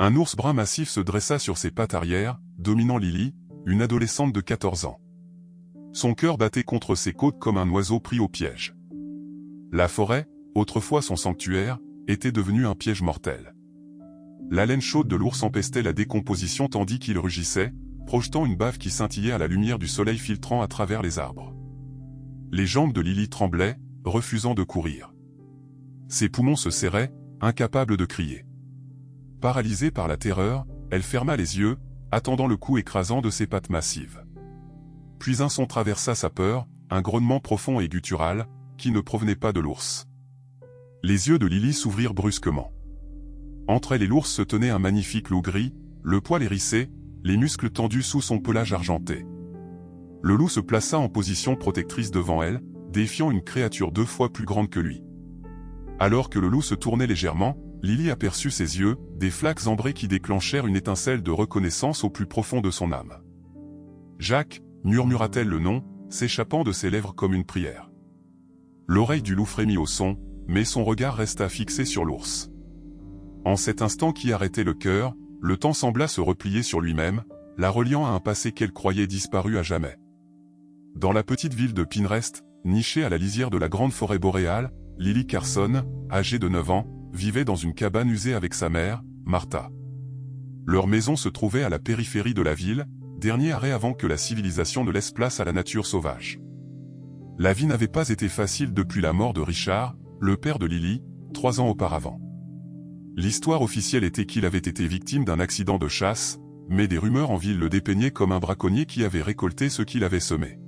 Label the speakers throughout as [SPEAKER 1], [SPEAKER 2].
[SPEAKER 1] Un ours brun massif se dressa sur ses pattes arrière, dominant Lily, une adolescente de 14 ans. Son cœur battait contre ses côtes comme un oiseau pris au piège. La forêt, autrefois son sanctuaire, était devenue un piège mortel. L'haleine chaude de l'ours empestait la décomposition tandis qu'il rugissait, projetant une bave qui scintillait à la lumière du soleil filtrant à travers les arbres. Les jambes de Lily tremblaient, refusant de courir. Ses poumons se serraient, incapables de crier. Paralysée par la terreur, elle ferma les yeux, attendant le coup écrasant de ses pattes massives. Puis un son traversa sa peur, un grognement profond et guttural, qui ne provenait pas de l'ours. Les yeux de Lily s'ouvrirent brusquement. Entre elle et l'ours se tenait un magnifique loup gris, le poil hérissé, les muscles tendus sous son pelage argenté. Le loup se plaça en position protectrice devant elle, défiant une créature 2 fois plus grande que lui. Alors que le loup se tournait légèrement, Lily aperçut ses yeux, des flaques ambrées qui déclenchèrent une étincelle de reconnaissance au plus profond de son âme. « Jacques » murmura-t-elle le nom, s'échappant de ses lèvres comme une prière. L'oreille du loup frémit au son, mais son regard resta fixé sur l'ours. En cet instant qui arrêtait le cœur, le temps sembla se replier sur lui-même, la reliant à un passé qu'elle croyait disparu à jamais. Dans la petite ville de Pinrest, nichée à la lisière de la grande forêt boréale, Lily Carson, âgée de 9 ans, vivait dans une cabane usée avec sa mère, Martha. Leur maison se trouvait à la périphérie de la ville, dernier arrêt avant que la civilisation ne laisse place à la nature sauvage. La vie n'avait pas été facile depuis la mort de Richard, le père de Lily, 3 ans auparavant. L'histoire officielle était qu'il avait été victime d'un accident de chasse, mais des rumeurs en ville le dépeignaient comme un braconnier qui avait récolté ce qu'il avait semé.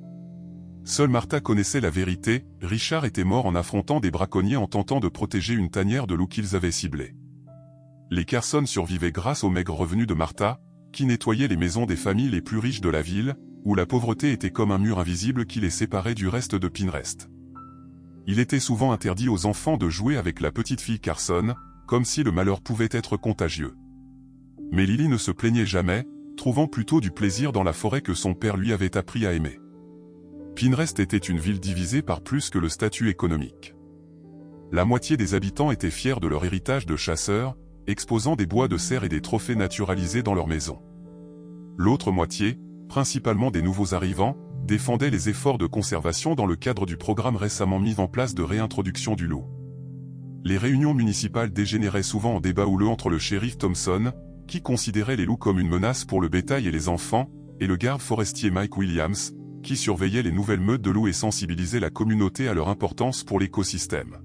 [SPEAKER 1] Seule Martha connaissait la vérité, Richard était mort en affrontant des braconniers en tentant de protéger une tanière de loups qu'ils avaient ciblée. Les Carson survivaient grâce aux maigres revenus de Martha, qui nettoyait les maisons des familles les plus riches de la ville, où la pauvreté était comme un mur invisible qui les séparait du reste de Pinrest. Il était souvent interdit aux enfants de jouer avec la petite fille Carson, comme si le malheur pouvait être contagieux. Mais Lily ne se plaignait jamais, trouvant plutôt du plaisir dans la forêt que son père lui avait appris à aimer. Pinrest était une ville divisée par plus que le statut économique. La moitié des habitants étaient fiers de leur héritage de chasseurs, exposant des bois de cerf et des trophées naturalisés dans leurs maisons. L'autre moitié, principalement des nouveaux arrivants, défendait les efforts de conservation dans le cadre du programme récemment mis en place de réintroduction du loup. Les réunions municipales dégénéraient souvent en débat houleux entre le shérif Thompson, qui considérait les loups comme une menace pour le bétail et les enfants, et le garde forestier Mike Williams, qui surveillait les nouvelles meutes de loups et sensibilisait la communauté à leur importance pour l'écosystème.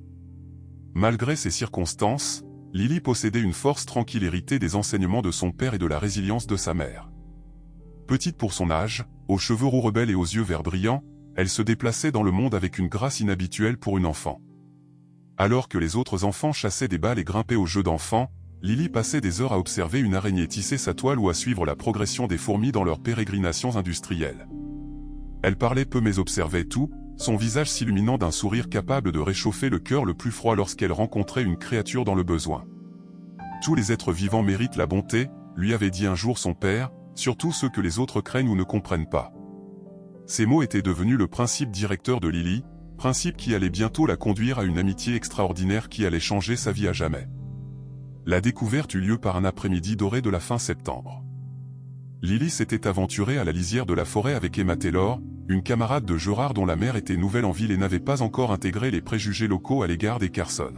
[SPEAKER 1] Malgré ces circonstances, Lily possédait une force tranquille héritée des enseignements de son père et de la résilience de sa mère. Petite pour son âge, aux cheveux roux rebelles et aux yeux verts brillants, elle se déplaçait dans le monde avec une grâce inhabituelle pour une enfant. Alors que les autres enfants chassaient des balles et grimpaient aux jeux d'enfants, Lily passait des heures à observer une araignée tisser sa toile ou à suivre la progression des fourmis dans leurs pérégrinations industrielles. Elle parlait peu mais observait tout, son visage s'illuminant d'un sourire capable de réchauffer le cœur le plus froid lorsqu'elle rencontrait une créature dans le besoin. Tous les êtres vivants méritent la bonté, lui avait dit un jour son père, surtout ceux que les autres craignent ou ne comprennent pas. Ces mots étaient devenus le principe directeur de Lily, principe qui allait bientôt la conduire à une amitié extraordinaire qui allait changer sa vie à jamais. La découverte eut lieu par un après-midi doré de la fin septembre. Lily s'était aventurée à la lisière de la forêt avec Emma Taylor, une camarade de Gerard dont la mère était nouvelle en ville et n'avait pas encore intégré les préjugés locaux à l'égard des Carson.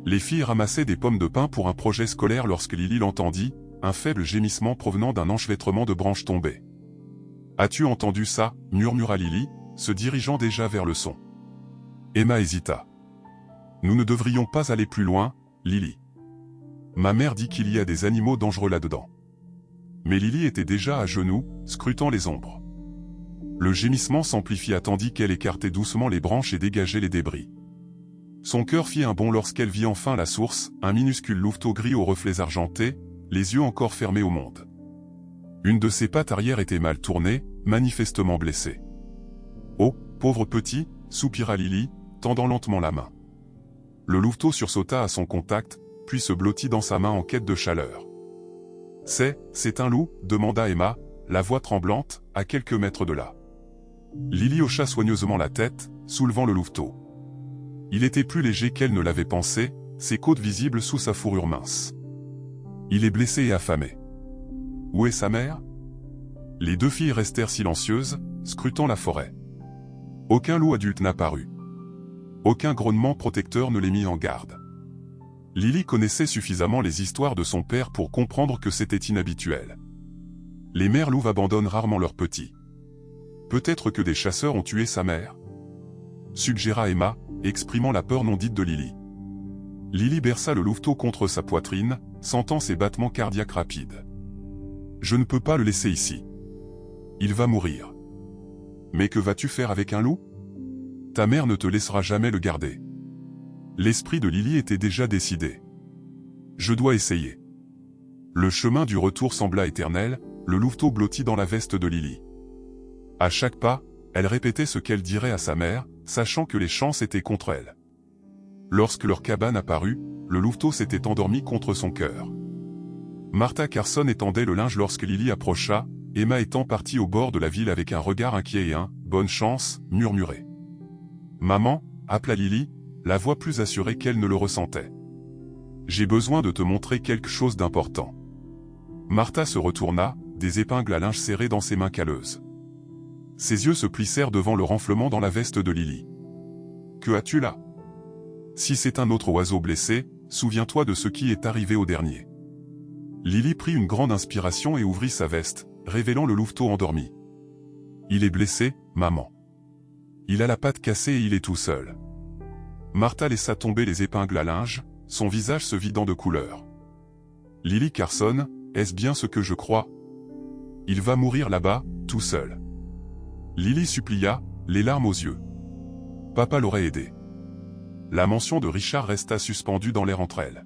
[SPEAKER 1] Les filles ramassaient des pommes de pin pour un projet scolaire lorsque Lily l'entendit, un faible gémissement provenant d'un enchevêtrement de branches tombées. « As-tu entendu ça » murmura Lily, se dirigeant déjà vers le son. Emma hésita. « Nous ne devrions pas aller plus loin, Lily. Ma mère dit qu'il y a des animaux dangereux là-dedans. » Mais Lily était déjà à genoux, scrutant les ombres. Le gémissement s'amplifia tandis qu'elle écartait doucement les branches et dégageait les débris. Son cœur fit un bond lorsqu'elle vit enfin la source, un minuscule louveteau gris aux reflets argentés, les yeux encore fermés au monde. Une de ses pattes arrière était mal tournée, manifestement blessée. « Oh, pauvre petit » soupira Lily, tendant lentement la main. Le louveteau sursauta à son contact, puis se blottit dans sa main en quête de chaleur. « C'est un loup » demanda Emma, la voix tremblante, à quelques mètres de là. Lily hocha soigneusement la tête, soulevant le louveteau. Il était plus léger qu'elle ne l'avait pensé, ses côtes visibles sous sa fourrure mince. Il est blessé et affamé. Où est sa mère? Les deux filles restèrent silencieuses, scrutant la forêt. Aucun loup adulte n'apparut. Aucun grognement protecteur ne les mit en garde. Lily connaissait suffisamment les histoires de son père pour comprendre que c'était inhabituel. Les mères louves abandonnent rarement leurs petits. Peut-être que des chasseurs ont tué sa mère? Suggéra Emma, exprimant la peur non dite de Lily. Lily berça le louveteau contre sa poitrine, sentant ses battements cardiaques rapides. Je ne peux pas le laisser ici. Il va mourir. Mais que vas-tu faire avec un loup? Ta mère ne te laissera jamais le garder. L'esprit de Lily était déjà décidé. Je dois essayer. Le chemin du retour sembla éternel, le louveteau blotti dans la veste de Lily. À chaque pas, elle répétait ce qu'elle dirait à sa mère, sachant que les chances étaient contre elle. Lorsque leur cabane apparut, le louveteau s'était endormi contre son cœur. Martha Carson étendait le linge lorsque Lily approcha, Emma étant partie au bord de la ville avec un regard inquiet et un « bonne chance » murmuré. « Maman » appela Lily, la voix plus assurée qu'elle ne le ressentait. « J'ai besoin de te montrer quelque chose d'important. » Martha se retourna, des épingles à linge serrées dans ses mains calleuses. Ses yeux se plissèrent devant le renflement dans la veste de Lily. « Que as-tu là? Si c'est un autre oiseau blessé, souviens-toi de ce qui est arrivé au dernier. » Lily prit une grande inspiration et ouvrit sa veste, révélant le louveteau endormi. « Il est blessé, maman. Il a la patte cassée et il est tout seul. » Martha laissa tomber les épingles à linge, son visage se vidant de couleur. « Lily Carson, est-ce bien ce que je crois? Il va mourir là-bas, tout seul. » Lily supplia, les larmes aux yeux. Papa l'aurait aidé. La mention de Richard resta suspendue dans l'air entre elles.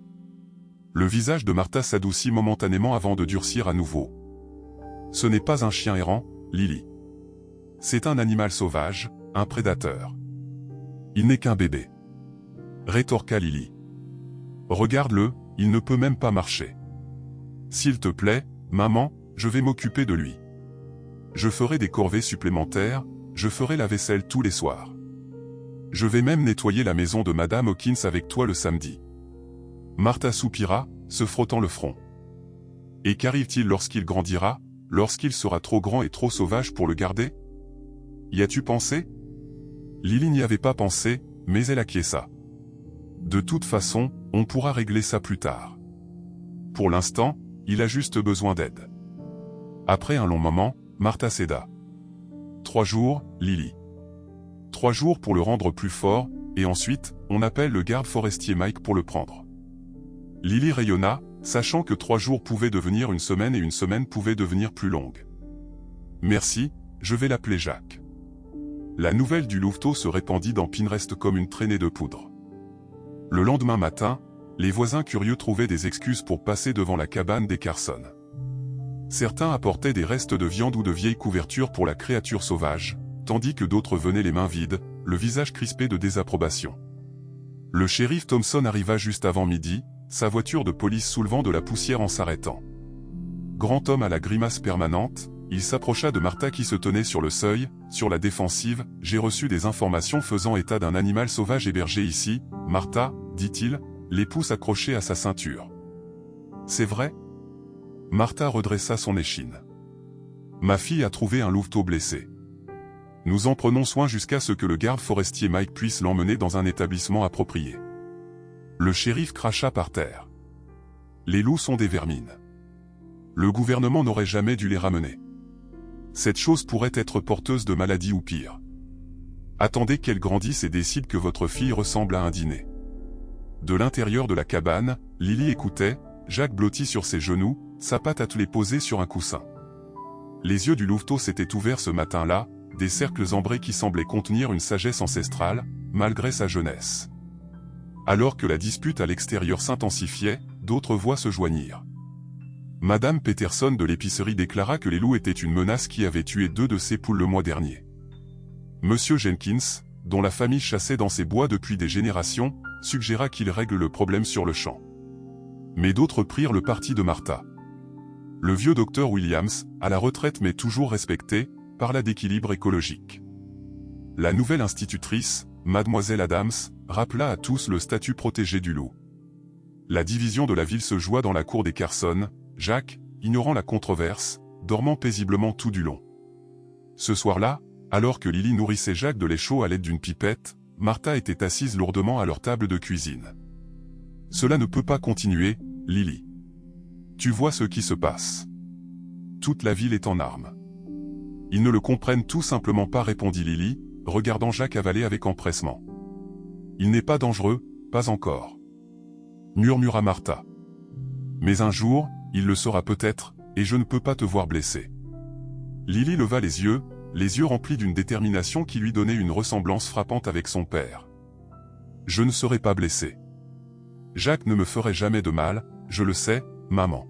[SPEAKER 1] Le visage de Martha s'adoucit momentanément avant de durcir à nouveau. Ce n'est pas un chien errant, Lily. C'est un animal sauvage, un prédateur. Il n'est qu'un bébé. Rétorqua Lily. Regarde-le, il ne peut même pas marcher. S'il te plaît, maman, je vais m'occuper de lui. Je ferai des corvées supplémentaires, je ferai la vaisselle tous les soirs. Je vais même nettoyer la maison de Madame Hawkins avec toi le samedi. Martha soupira, se frottant le front. Et qu'arrive-t-il lorsqu'il grandira, lorsqu'il sera trop grand et trop sauvage pour le garder? Y as-tu pensé? Lily n'y avait pas pensé, mais elle acquiesça. De toute façon, on pourra régler ça plus tard. Pour l'instant, il a juste besoin d'aide. Après un long moment, Martha céda. 3 jours, Lily. 3 jours pour le rendre plus fort, et ensuite, on appelle le garde forestier Mike pour le prendre. Lily rayonna, sachant que 3 jours pouvaient devenir une semaine et une semaine pouvait devenir plus longue. Merci, je vais l'appeler Jack. La nouvelle du louveteau se répandit dans Pinterest comme une traînée de poudre. Le lendemain matin, les voisins curieux trouvaient des excuses pour passer devant la cabane des Carson. Certains apportaient des restes de viande ou de vieilles couvertures pour la créature sauvage, tandis que d'autres venaient les mains vides, le visage crispé de désapprobation. Le shérif Thompson arriva juste avant midi, sa voiture de police soulevant de la poussière en s'arrêtant. Grand homme à la grimace permanente, il s'approcha de Martha qui se tenait sur le seuil, sur la défensive. « J'ai reçu des informations faisant état d'un animal sauvage hébergé ici, Martha, dit-il, les pouces accrochés à sa ceinture. C'est vrai? » Martha redressa son échine. « Ma fille a trouvé un louveteau blessé. Nous en prenons soin jusqu'à ce que le garde forestier Mike puisse l'emmener dans un établissement approprié. » Le shérif cracha par terre. « Les loups sont des vermines. Le gouvernement n'aurait jamais dû les ramener. Cette chose pourrait être porteuse de maladies ou pire. Attendez qu'elle grandisse et décide que votre fille ressemble à un dîner. » De l'intérieur de la cabane, Lily écoutait, Jacques blotti sur ses genoux, sa patte attelée posée sur un coussin. Les yeux du louveteau s'étaient ouverts ce matin-là, des cercles ambrés qui semblaient contenir une sagesse ancestrale, malgré sa jeunesse. Alors que la dispute à l'extérieur s'intensifiait, d'autres voix se joignirent. Madame Peterson de l'épicerie déclara que les loups étaient une menace qui avait tué 2 de ses poules le mois dernier. Monsieur Jenkins, dont la famille chassait dans ces bois depuis des générations, suggéra qu'il règle le problème sur le champ. Mais d'autres prirent le parti de Martha. Le vieux docteur Williams, à la retraite mais toujours respecté, parla d'équilibre écologique. La nouvelle institutrice, Mademoiselle Adams, rappela à tous le statut protégé du loup. la division de la ville se joua dans la cour des Carson, Jacques, ignorant la controverse, dormant paisiblement tout du long. Ce soir-là, alors que Lily nourrissait Jacques de lait chaud à l'aide d'une pipette, Martha était assise lourdement à leur table de cuisine. « Cela ne peut pas continuer, Lily. Tu vois ce qui se passe. Toute la ville est en armes. » « Ils ne le comprennent tout simplement pas, répondit Lily, regardant Jacques avaler avec empressement. « Il n'est pas dangereux, pas encore. » murmura Martha. « Mais un jour, il le sera peut-être, et je ne peux pas te voir blessé. » Lily leva les yeux remplis d'une détermination qui lui donnait une ressemblance frappante avec son père. « Je ne serai pas blessé. Jacques ne me ferait jamais de mal, je le sais, maman. »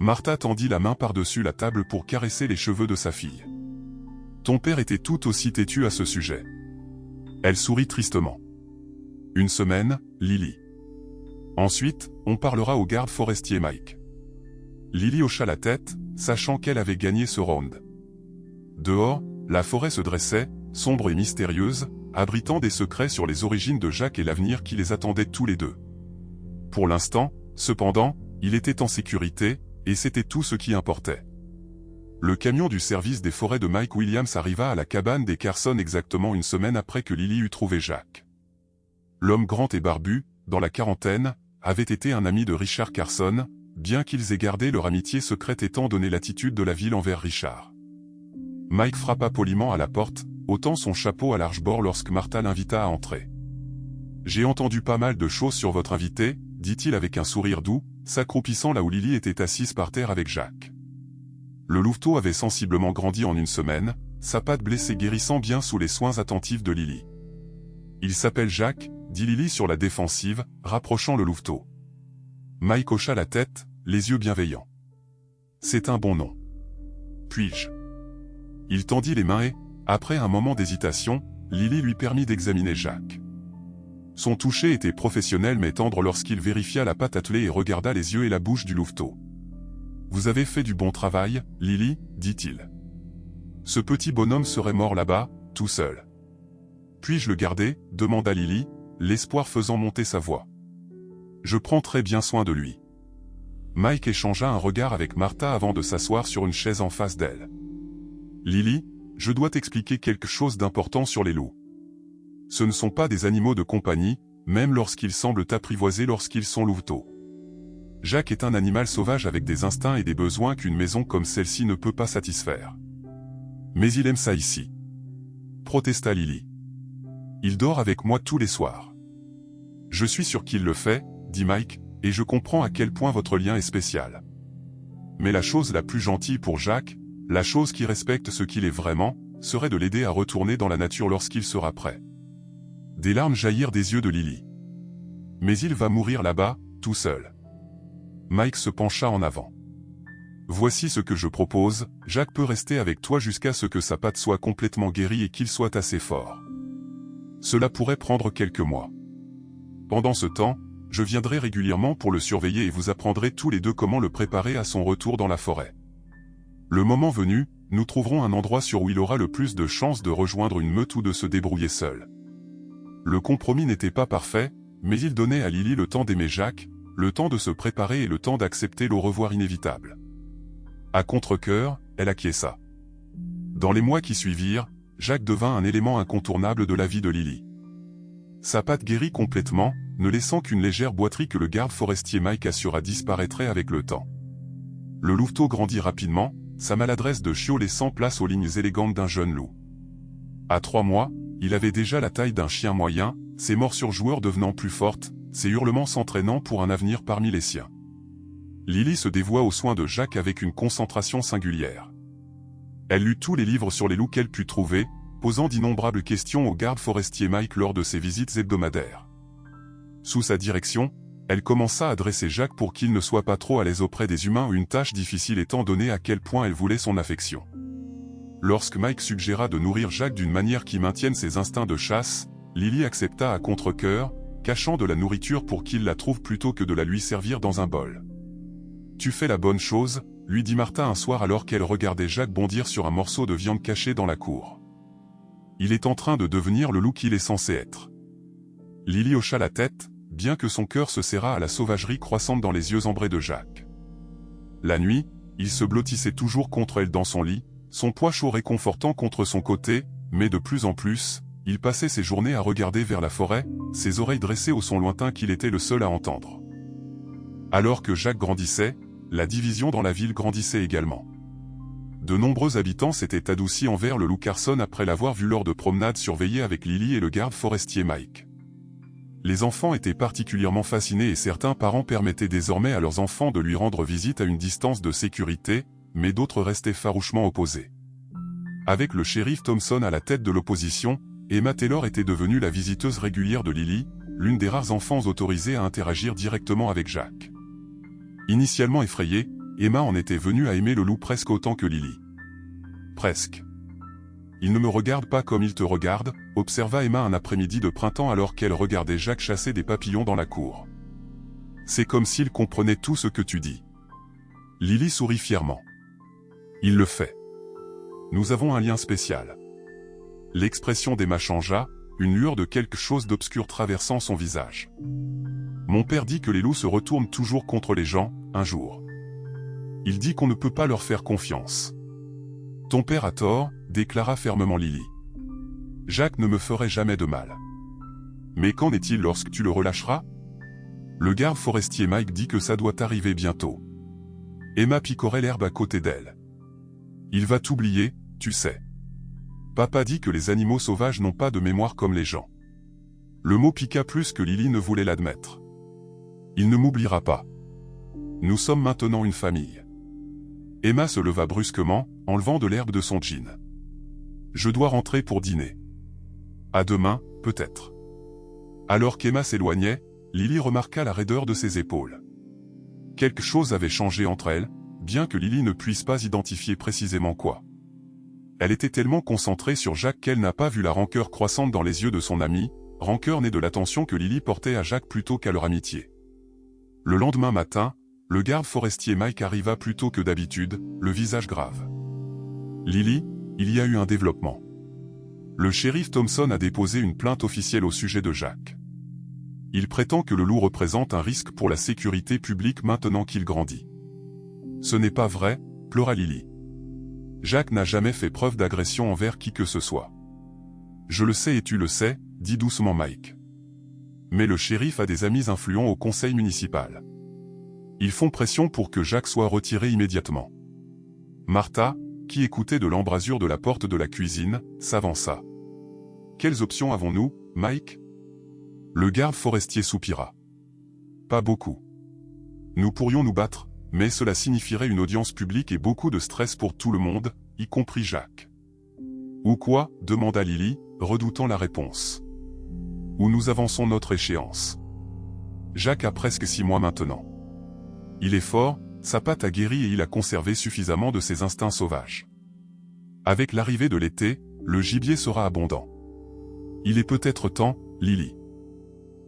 [SPEAKER 1] Martha tendit la main par-dessus la table pour caresser les cheveux de sa fille. « Ton père était tout aussi têtu à ce sujet. » Elle sourit tristement. « Une semaine, Lily. Ensuite, on parlera au garde forestier Mike. » Lily hocha la tête, sachant qu'elle avait gagné ce round. Dehors, la forêt se dressait, sombre et mystérieuse, abritant des secrets sur les origines de Jacques et l'avenir qui les attendait tous les deux. Pour l'instant, cependant, il était en sécurité, et c'était tout ce qui importait. Le camion du service des forêts de Mike Williams arriva à la cabane des Carson exactement une semaine après que Lily eut trouvé Jacques. L'homme grand et barbu, dans la quarantaine, avait été un ami de Richard Carson, bien qu'ils aient gardé leur amitié secrète étant donné l'attitude de la ville envers Richard. Mike frappa poliment à la porte, ôtant son chapeau à large bord lorsque Martha l'invita à entrer. « J'ai entendu pas mal de choses sur votre invité, » dit-il avec un sourire doux, s'accroupissant là où Lily était assise par terre avec Jacques. Le louveteau avait sensiblement grandi en une semaine, sa patte blessée guérissant bien sous les soins attentifs de Lily. « Il s'appelle Jacques, » dit Lily sur la défensive, rapprochant le louveteau. Mike hocha la tête, les yeux bienveillants. « C'est un bon nom. Puis-je » Il tendit les mains et, après un moment d'hésitation, Lily lui permit d'examiner Jacques. Son toucher était professionnel mais tendre lorsqu'il vérifia la patte attelée et regarda les yeux et la bouche du louveteau. « Vous avez fait du bon travail, Lily, » dit-il. « Ce petit bonhomme serait mort là-bas, tout seul. »« Puis-je le garder ?» demanda Lily, l'espoir faisant monter sa voix. « Je prends très bien soin de lui. » Mike échangea un regard avec Martha avant de s'asseoir sur une chaise en face d'elle. « Lily, je dois t'expliquer quelque chose d'important sur les loups. Ce ne sont pas des animaux de compagnie, même lorsqu'ils semblent t'apprivoiser lorsqu'ils sont louveteaux. Jacques est un animal sauvage avec des instincts et des besoins qu'une maison comme celle-ci ne peut pas satisfaire. Mais il aime ça ici. » protesta Lily. « Il dort avec moi tous les soirs. »« Je suis sûr qu'il le fait, » dit Mike, « et je comprends à quel point votre lien est spécial. Mais la chose la plus gentille pour Jacques, la chose qui respecte ce qu'il est vraiment, serait de l'aider à retourner dans la nature lorsqu'il sera prêt. » Des larmes jaillirent des yeux de Lily. « Mais il va mourir là-bas, tout seul. » Mike se pencha en avant. « Voici ce que je propose, Jacques peut rester avec toi jusqu'à ce que sa patte soit complètement guérie et qu'il soit assez fort. Cela pourrait prendre quelques mois. Pendant ce temps, je viendrai régulièrement pour le surveiller et vous apprendrez tous les deux comment le préparer à son retour dans la forêt. Le moment venu, nous trouverons un endroit sur où il aura le plus de chances de rejoindre une meute ou de se débrouiller seul. » Le compromis n'était pas parfait, mais il donnait à Lily le temps d'aimer Jacques, le temps de se préparer et le temps d'accepter le revoir inévitable. À contre-cœur, elle acquiesça. Dans les mois qui suivirent, Jacques devint un élément incontournable de la vie de Lily. Sa patte guérit complètement, ne laissant qu'une légère boiterie que le garde forestier Mike assura disparaîtrait avec le temps. Le louveteau grandit rapidement, sa maladresse de chiot laissant place aux lignes élégantes d'un jeune loup. À 3 mois, il avait déjà la taille d'un chien moyen, ses morsures joueurs devenant plus fortes, ses hurlements s'entraînant pour un avenir parmi les siens. Lily se dévoua aux soins de Jacques avec une concentration singulière. Elle lut tous les livres sur les loups qu'elle put trouver, posant d'innombrables questions au garde forestier Mike lors de ses visites hebdomadaires. Sous sa direction, elle commença à dresser Jacques pour qu'il ne soit pas trop à l'aise auprès des humains, une tâche difficile étant donné à quel point elle voulait son affection. Lorsque Mike suggéra de nourrir Jacques d'une manière qui maintienne ses instincts de chasse, Lily accepta à contre-cœur, cachant de la nourriture pour qu'il la trouve plutôt que de la lui servir dans un bol. « Tu fais la bonne chose, » lui dit Martha un soir alors qu'elle regardait Jacques bondir sur un morceau de viande caché dans la cour. « Il est en train de devenir le loup qu'il est censé être. » Lily hocha la tête, bien que son cœur se serrât à la sauvagerie croissante dans les yeux ambrés de Jacques. La nuit, il se blottissait toujours contre elle dans son lit, son poids chaud réconfortant contre son côté, mais de plus en plus, il passait ses journées à regarder vers la forêt, ses oreilles dressées au son lointain qu'il était le seul à entendre. Alors que Jacques grandissait, la division dans la ville grandissait également. De nombreux habitants s'étaient adoucis envers le loup Carson après l'avoir vu lors de promenades surveillées avec Lily et le garde forestier Mike. Les enfants étaient particulièrement fascinés et certains parents permettaient désormais à leurs enfants de lui rendre visite à une distance de sécurité, mais d'autres restaient farouchement opposés. Avec le shérif Thompson à la tête de l'opposition, Emma Taylor était devenue la visiteuse régulière de Lily, l'une des rares enfants autorisés à interagir directement avec Jacques. Initialement effrayée, Emma en était venue à aimer le loup presque autant que Lily. Presque. Il ne me regarde pas comme il te regarde, observa Emma un après-midi de printemps alors qu'elle regardait Jacques chasser des papillons dans la cour. C'est comme s'il comprenait tout ce que tu dis. Lily sourit fièrement. Il le fait. Nous avons un lien spécial. L'expression d'Emma changea, une lueur de quelque chose d'obscur traversant son visage. Mon père dit que les loups se retournent toujours contre les gens, un jour. Il dit qu'on ne peut pas leur faire confiance. Ton père a tort, déclara fermement Lily. Jacques ne me ferait jamais de mal. Mais qu'en est-il lorsque tu le relâcheras? Le garde forestier Mike dit que ça doit arriver bientôt. Emma picorait l'herbe à côté d'elle. Il va t'oublier, tu sais. Papa dit que les animaux sauvages n'ont pas de mémoire comme les gens. Le mot piqua plus que Lily ne voulait l'admettre. Il ne m'oubliera pas. Nous sommes maintenant une famille. Emma se leva brusquement, enlevant de l'herbe de son jean. Je dois rentrer pour dîner. À demain, peut-être. Alors qu'Emma s'éloignait, Lily remarqua la raideur de ses épaules. Quelque chose avait changé entre elles, bien que Lily ne puisse pas identifier précisément quoi. Elle était tellement concentrée sur Jacques qu'elle n'a pas vu la rancœur croissante dans les yeux de son ami, rancœur née de l'attention que Lily portait à Jacques plutôt qu'à leur amitié. Le lendemain matin, le garde forestier Mike arriva plus tôt que d'habitude, le visage grave. Lily, il y a eu un développement. Le shérif Thompson a déposé une plainte officielle au sujet de Jacques. Il prétend que le loup représente un risque pour la sécurité publique maintenant qu'il grandit. Ce n'est pas vrai, pleura Lily. Jacques n'a jamais fait preuve d'agression envers qui que ce soit. Je le sais et tu le sais, dit doucement Mike. Mais le shérif a des amis influents au conseil municipal. Ils font pression pour que Jacques soit retiré immédiatement. Martha, qui écoutait de l'embrasure de la porte de la cuisine, s'avança. Quelles options avons-nous, Mike? Le garde forestier soupira. Pas beaucoup. Nous pourrions nous battre, mais cela signifierait une audience publique et beaucoup de stress pour tout le monde, y compris Jacques. Ou quoi? Demanda Lily, redoutant la réponse. Où nous avançons notre échéance. Jacques a presque 6 mois maintenant. Il est fort, sa patte a guéri et il a conservé suffisamment de ses instincts sauvages. Avec l'arrivée de l'été, le gibier sera abondant. Il est peut-être temps, Lily.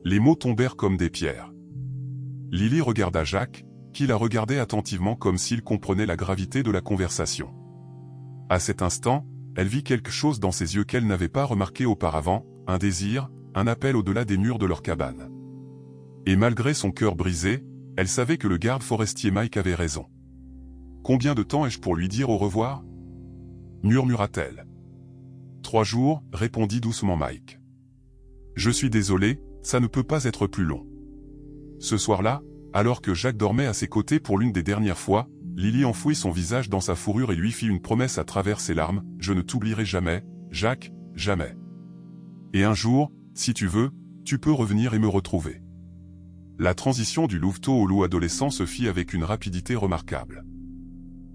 [SPEAKER 1] Les mots tombèrent comme des pierres. Lily regarda Jacques, qui la regardait attentivement comme s'il comprenait la gravité de la conversation. À cet instant, elle vit quelque chose dans ses yeux qu'elle n'avait pas remarqué auparavant, un désir, un appel au-delà des murs de leur cabane. Et malgré son cœur brisé, elle savait que le garde forestier Mike avait raison. Combien de temps ai-je pour lui dire au revoir? Murmura-t-elle. 3 jours, répondit doucement Mike. Je suis désolé, ça ne peut pas être plus long. Ce soir-là, alors que Jacques dormait à ses côtés pour l'une des dernières fois, Lily enfouit son visage dans sa fourrure et lui fit une promesse à travers ses larmes, je ne t'oublierai jamais, Jacques, jamais. Et un jour, si tu veux, tu peux revenir et me retrouver. La transition du louveteau au loup adolescent se fit avec une rapidité remarquable.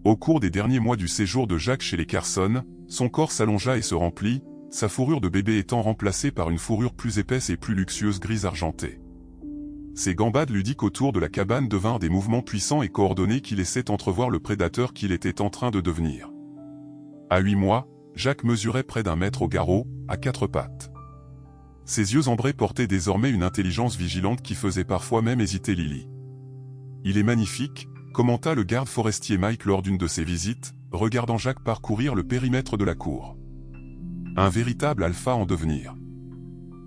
[SPEAKER 1] Au cours des derniers mois du séjour de Jacques chez les Carson, son corps s'allongea et se remplit, sa fourrure de bébé étant remplacée par une fourrure plus épaisse et plus luxueuse grise argentée. Ses gambades ludiques autour de la cabane devinrent des mouvements puissants et coordonnés qui laissaient entrevoir le prédateur qu'il était en train de devenir. À 8 mois, Jacques mesurait près d'1 mètre au garrot, à 4 pattes. Ses yeux ambrés portaient désormais une intelligence vigilante qui faisait parfois même hésiter Lily. Il est magnifique, commenta le garde forestier Mike lors d'une de ses visites, regardant Jacques parcourir le périmètre de la cour. Un véritable alpha en devenir.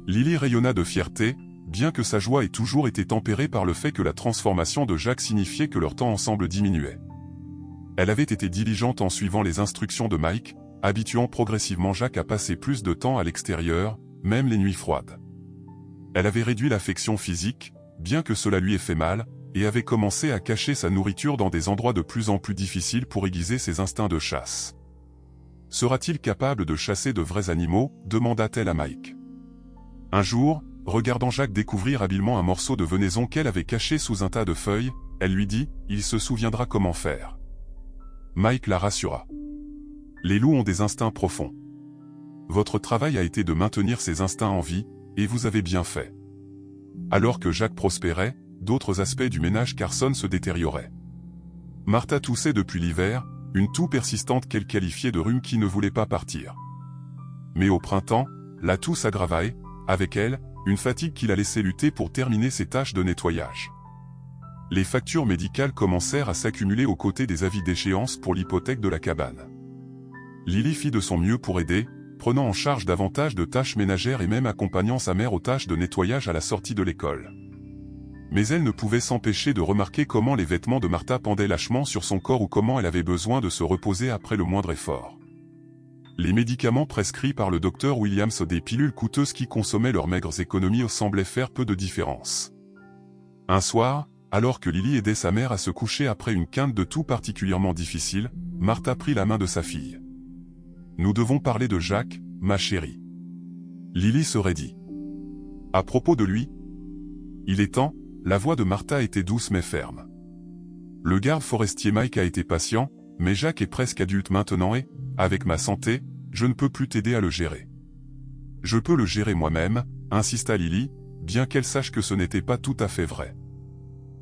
[SPEAKER 1] Lily rayonna de fierté, bien que sa joie ait toujours été tempérée par le fait que la transformation de Jacques signifiait que leur temps ensemble diminuait. Elle avait été diligente en suivant les instructions de Mike, habituant progressivement Jacques à passer plus de temps à l'extérieur, même les nuits froides. Elle avait réduit l'affection physique, bien que cela lui ait fait mal, et avait commencé à cacher sa nourriture dans des endroits de plus en plus difficiles pour aiguiser ses instincts de chasse. Sera-t-il capable de chasser de vrais animaux, demanda-t-elle à Mike. Un jour, regardant Jacques découvrir habilement un morceau de venaison qu'elle avait caché sous un tas de feuilles, elle lui dit « Il se souviendra comment faire ». Mike la rassura. Les loups ont des instincts profonds. Votre travail a été de maintenir ces instincts en vie, et vous avez bien fait. Alors que Jacques prospérait, d'autres aspects du ménage Carson se détérioraient. Martha toussait depuis l'hiver, une toux persistante qu'elle qualifiait de rhume qui ne voulait pas partir. Mais au printemps, la toux s'aggravait, avec elle, une fatigue qui la laissait lutter pour terminer ses tâches de nettoyage. Les factures médicales commencèrent à s'accumuler aux côtés des avis d'échéance pour l'hypothèque de la cabane. Lily fit de son mieux pour aider, prenant en charge davantage de tâches ménagères et même accompagnant sa mère aux tâches de nettoyage à la sortie de l'école. Mais elle ne pouvait s'empêcher de remarquer comment les vêtements de Martha pendaient lâchement sur son corps ou comment elle avait besoin de se reposer après le moindre effort. Les médicaments prescrits par le docteur Williams, des pilules coûteuses qui consommaient leurs maigres économies, semblaient faire peu de différence. Un soir, alors que Lily aidait sa mère à se coucher après une quinte de toux particulièrement difficile, Martha prit la main de sa fille. « Nous devons parler de Jacques, ma chérie. » Lily se raidit. « À propos de lui ? Il est temps ?» La voix de Martha était douce mais ferme. Le garde forestier Mike a été patient, mais Jacques est presque adulte maintenant et, avec ma santé, je ne peux plus t'aider à le gérer. Je peux le gérer moi-même, insista Lily, bien qu'elle sache que ce n'était pas tout à fait vrai.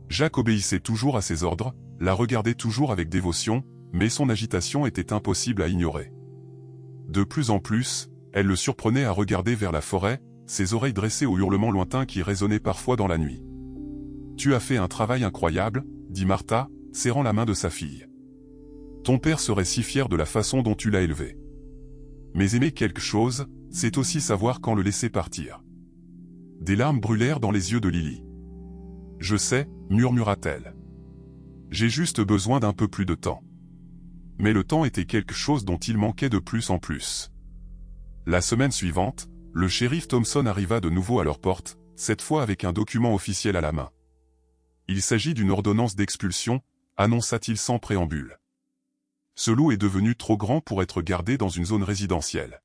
[SPEAKER 1] Jacques obéissait toujours à ses ordres, la regardait toujours avec dévotion, mais son agitation était impossible à ignorer. De plus en plus, elle le surprenait à regarder vers la forêt, ses oreilles dressées aux hurlements lointains qui résonnaient parfois dans la nuit. « Tu as fait un travail incroyable, » dit Martha, serrant la main de sa fille. « Ton père serait si fier de la façon dont tu l'as élevé. Mais aimer quelque chose, c'est aussi savoir quand le laisser partir. » Des larmes brûlèrent dans les yeux de Lily. « Je sais, » murmura-t-elle. « J'ai juste besoin d'un peu plus de temps. » Mais le temps était quelque chose dont il manquait de plus en plus. La semaine suivante, le shérif Thompson arriva de nouveau à leur porte, cette fois avec un document officiel à la main. « Il s'agit d'une ordonnance d'expulsion », annonça-t-il sans préambule. « Ce loup est devenu trop grand pour être gardé dans une zone résidentielle.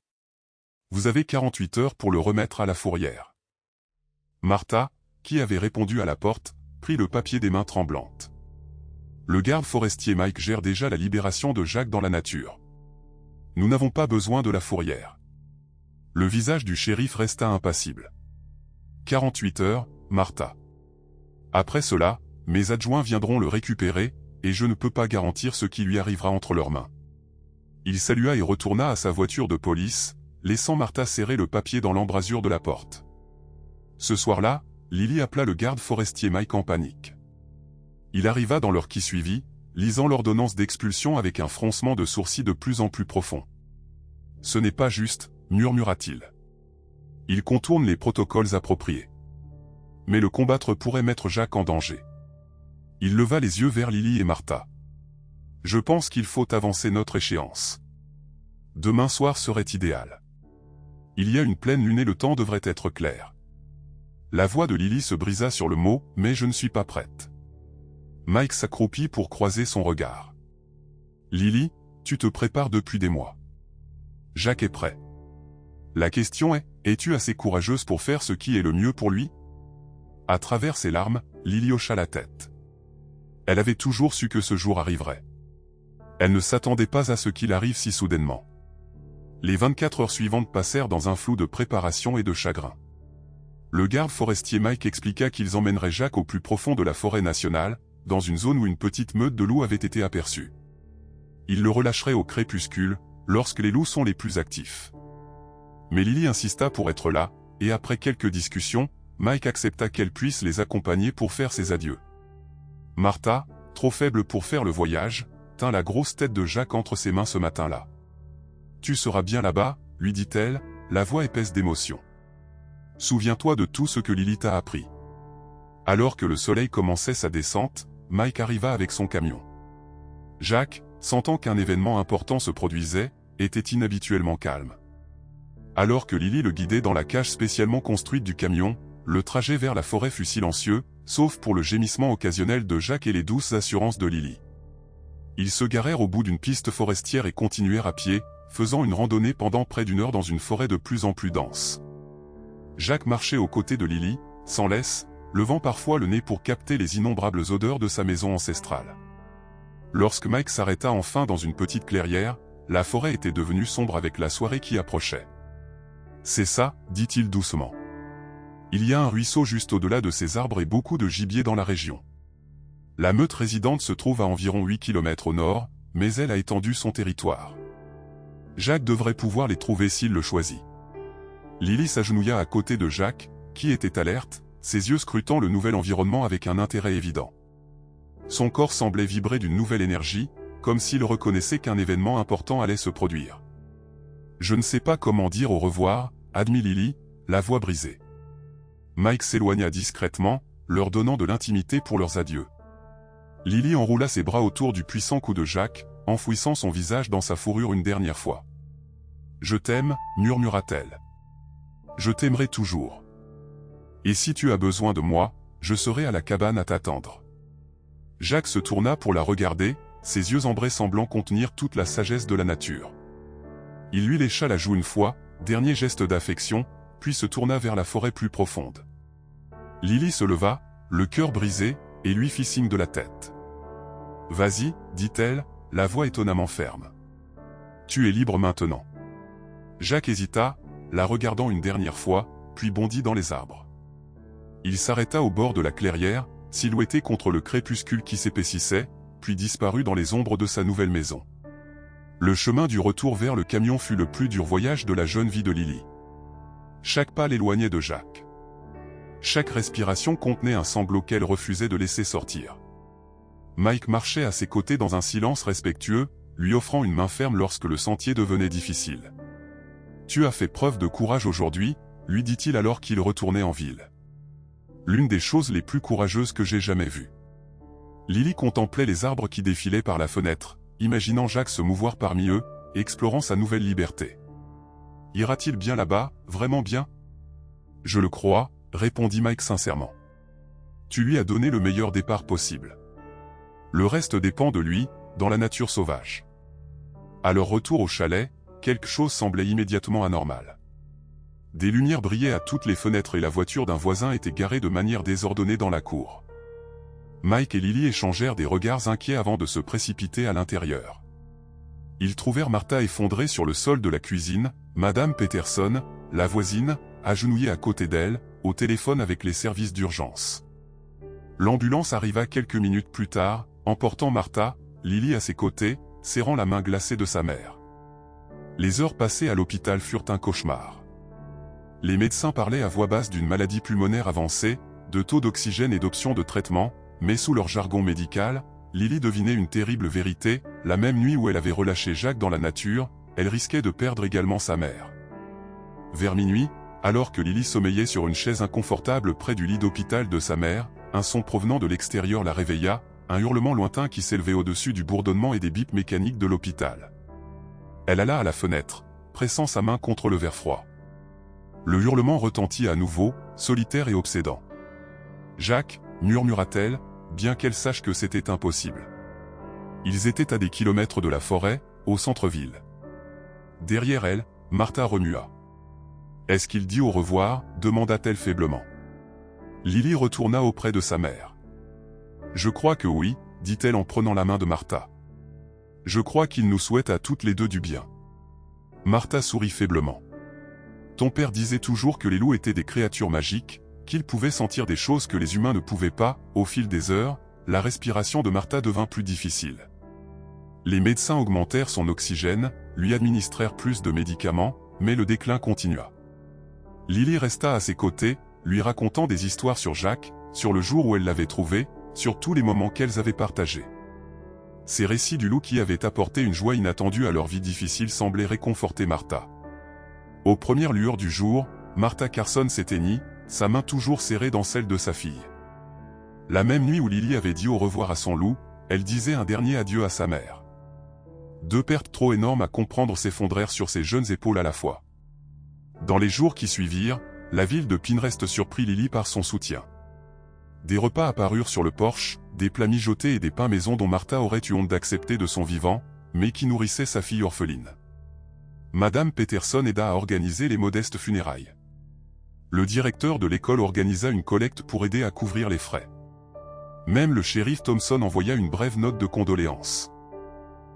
[SPEAKER 1] Vous avez 48 heures pour le remettre à la fourrière. » Martha, qui avait répondu à la porte, prit le papier des mains tremblantes. Le garde forestier Mike gère déjà la libération de Jacques dans la nature. Nous n'avons pas besoin de la fourrière. Le visage du shérif resta impassible. 48 heures, Martha. Après cela, mes adjoints viendront le récupérer, et je ne peux pas garantir ce qui lui arrivera entre leurs mains. Il salua et retourna à sa voiture de police, laissant Martha serrer le papier dans l'embrasure de la porte. Ce soir-là, Lily appela le garde forestier Mike en panique. Il arriva dans l'heure qui suivit, lisant l'ordonnance d'expulsion avec un froncement de sourcils de plus en plus profond. « Ce n'est pas juste, » murmura-t-il. « Il contourne les protocoles appropriés. Mais le combattre pourrait mettre Jacques en danger. » Il leva les yeux vers Lily et Martha. « Je pense qu'il faut avancer notre échéance. Demain soir serait idéal. Il y a une pleine lune et le temps devrait être clair. » La voix de Lily se brisa sur le mot « mais je ne suis pas prête ». Mike s'accroupit pour croiser son regard. « Lily, tu te prépares depuis des mois. Jacques est prêt. La question est, es-tu assez courageuse pour faire ce qui est le mieux pour lui ?» À travers ses larmes, Lily hocha la tête. Elle avait toujours su que ce jour arriverait. Elle ne s'attendait pas à ce qu'il arrive si soudainement. Les 24 heures suivantes passèrent dans un flou de préparation et de chagrin. Le garde forestier Mike expliqua qu'ils emmèneraient Jacques au plus profond de la forêt nationale, dans une zone où une petite meute de loups avait été aperçue. Ils le relâcheraient au crépuscule, lorsque les loups sont les plus actifs. Mais Lily insista pour être là, et après quelques discussions, Mike accepta qu'elle puisse les accompagner pour faire ses adieux. Martha, trop faible pour faire le voyage, tint la grosse tête de Jacques entre ses mains ce matin-là. « Tu seras bien là-bas » lui dit-elle, la voix épaisse d'émotion. Souviens-toi de tout ce que Lily t'a appris. Alors que le soleil commençait sa descente, Mike arriva avec son camion. Jack, sentant qu'un événement important se produisait, était inhabituellement calme. Alors que Lily le guidait dans la cage spécialement construite du camion, le trajet vers la forêt fut silencieux, sauf pour le gémissement occasionnel de Jack et les douces assurances de Lily. Ils se garèrent au bout d'une piste forestière et continuèrent à pied, faisant une randonnée pendant près d'une heure dans une forêt de plus en plus dense. Jack marchait aux côtés de Lily, sans laisse, levant parfois le nez pour capter les innombrables odeurs de sa maison ancestrale. Lorsque Mike s'arrêta enfin dans une petite clairière, la forêt était devenue sombre avec la soirée qui approchait. « C'est ça, dit-il doucement. Il y a un ruisseau juste au-delà de ces arbres et beaucoup de gibier dans la région. La meute résidente se trouve à environ 8 km au nord, mais elle a étendu son territoire. Jack devrait pouvoir les trouver s'il le choisit. » Lily s'agenouilla à côté de Jack, qui était alerte, ses yeux scrutant le nouvel environnement avec un intérêt évident. Son corps semblait vibrer d'une nouvelle énergie, comme s'il reconnaissait qu'un événement important allait se produire. « Je ne sais pas comment dire au revoir, » admit Lily, la voix brisée. Mike s'éloigna discrètement, leur donnant de l'intimité pour leurs adieux. Lily enroula ses bras autour du puissant cou de Jack, enfouissant son visage dans sa fourrure une dernière fois. « Je t'aime, murmura-t-elle. Je t'aimerai toujours. Et si tu as besoin de moi, je serai à la cabane à t'attendre. » Jack se tourna pour la regarder, ses yeux ambrés semblant contenir toute la sagesse de la nature. Il lui lécha la joue une fois, dernier geste d'affection, puis se tourna vers la forêt plus profonde. Lily se leva, le cœur brisé, et lui fit signe de la tête. « Vas-y, dit-elle, la voix étonnamment ferme. Tu es libre maintenant. » Jack hésita, la regardant une dernière fois, puis bondit dans les arbres. Il s'arrêta au bord de la clairière, silhouetté contre le crépuscule qui s'épaississait, puis disparut dans les ombres de sa nouvelle maison. Le chemin du retour vers le camion fut le plus dur voyage de la jeune vie de Lily. Chaque pas l'éloignait de Jack. Chaque respiration contenait un sanglot qu'elle refusait de laisser sortir. Mike marchait à ses côtés dans un silence respectueux, lui offrant une main ferme lorsque le sentier devenait difficile. « Tu as fait preuve de courage aujourd'hui, » lui dit-il alors qu'il retournait en ville. « L'une des choses les plus courageuses que j'ai jamais vues. » Lily contemplait les arbres qui défilaient par la fenêtre, imaginant Jack se mouvoir parmi eux, et explorant sa nouvelle liberté. « Ira-t-il bien là-bas, vraiment bien ?»« Je le crois, » répondit Mike sincèrement. « Tu lui as donné le meilleur départ possible. Le reste dépend de lui, dans la nature sauvage. » À leur retour au chalet, quelque chose semblait immédiatement anormal. Des lumières brillaient à toutes les fenêtres et la voiture d'un voisin était garée de manière désordonnée dans la cour. Mike et Lily échangèrent des regards inquiets avant de se précipiter à l'intérieur. Ils trouvèrent Martha effondrée sur le sol de la cuisine, Madame Peterson, la voisine, agenouillée à côté d'elle, au téléphone avec les services d'urgence. L'ambulance arriva quelques minutes plus tard, emportant Martha, Lily à ses côtés, serrant la main glacée de sa mère. Les heures passées à l'hôpital furent un cauchemar. Les médecins parlaient à voix basse d'une maladie pulmonaire avancée, de taux d'oxygène et d'options de traitement, mais sous leur jargon médical, Lily devinait une terrible vérité, la même nuit où elle avait relâché Jack dans la nature, elle risquait de perdre également sa mère. Vers minuit, alors que Lily sommeillait sur une chaise inconfortable près du lit d'hôpital de sa mère, un son provenant de l'extérieur la réveilla, un hurlement lointain qui s'élevait au-dessus du bourdonnement et des bips mécaniques de l'hôpital. Elle alla à la fenêtre, pressant sa main contre le verre froid. Le hurlement retentit à nouveau, solitaire et obsédant. « Jack » murmura-t-elle, bien qu'elle sache que c'était impossible. Ils étaient à des kilomètres de la forêt, au centre-ville. Derrière elle, Martha remua. « Est-ce qu'il dit au revoir ?» demanda-t-elle faiblement. Lily retourna auprès de sa mère. « Je crois que oui » dit-elle en prenant la main de Martha. « Je crois qu'il nous souhaite à toutes les deux du bien. » Martha sourit faiblement. « Ton père disait toujours que les loups étaient des créatures magiques, qu'ils pouvaient sentir des choses que les humains ne pouvaient pas. » Au fil des heures, la respiration de Martha devint plus difficile. Les médecins augmentèrent son oxygène, lui administrèrent plus de médicaments, mais le déclin continua. Lily resta à ses côtés, lui racontant des histoires sur Jack, sur le jour où elle l'avait trouvé, sur tous les moments qu'elles avaient partagés. Ces récits du loup qui avaient apporté une joie inattendue à leur vie difficile semblaient réconforter Martha. Aux premières lueurs du jour, Martha Carson s'éteignit, sa main toujours serrée dans celle de sa fille. La même nuit où Lily avait dit au revoir à son loup, elle disait un dernier adieu à sa mère. Deux pertes trop énormes à comprendre s'effondrèrent sur ses jeunes épaules à la fois. Dans les jours qui suivirent, la ville de Pinterest surprit Lily par son soutien. Des repas apparurent sur le porche, des plats mijotés et des pains maison dont Martha aurait eu honte d'accepter de son vivant, mais qui nourrissaient sa fille orpheline. Madame Peterson aida à organiser les modestes funérailles. Le directeur de l'école organisa une collecte pour aider à couvrir les frais. Même le shérif Thompson envoya une brève note de condoléances.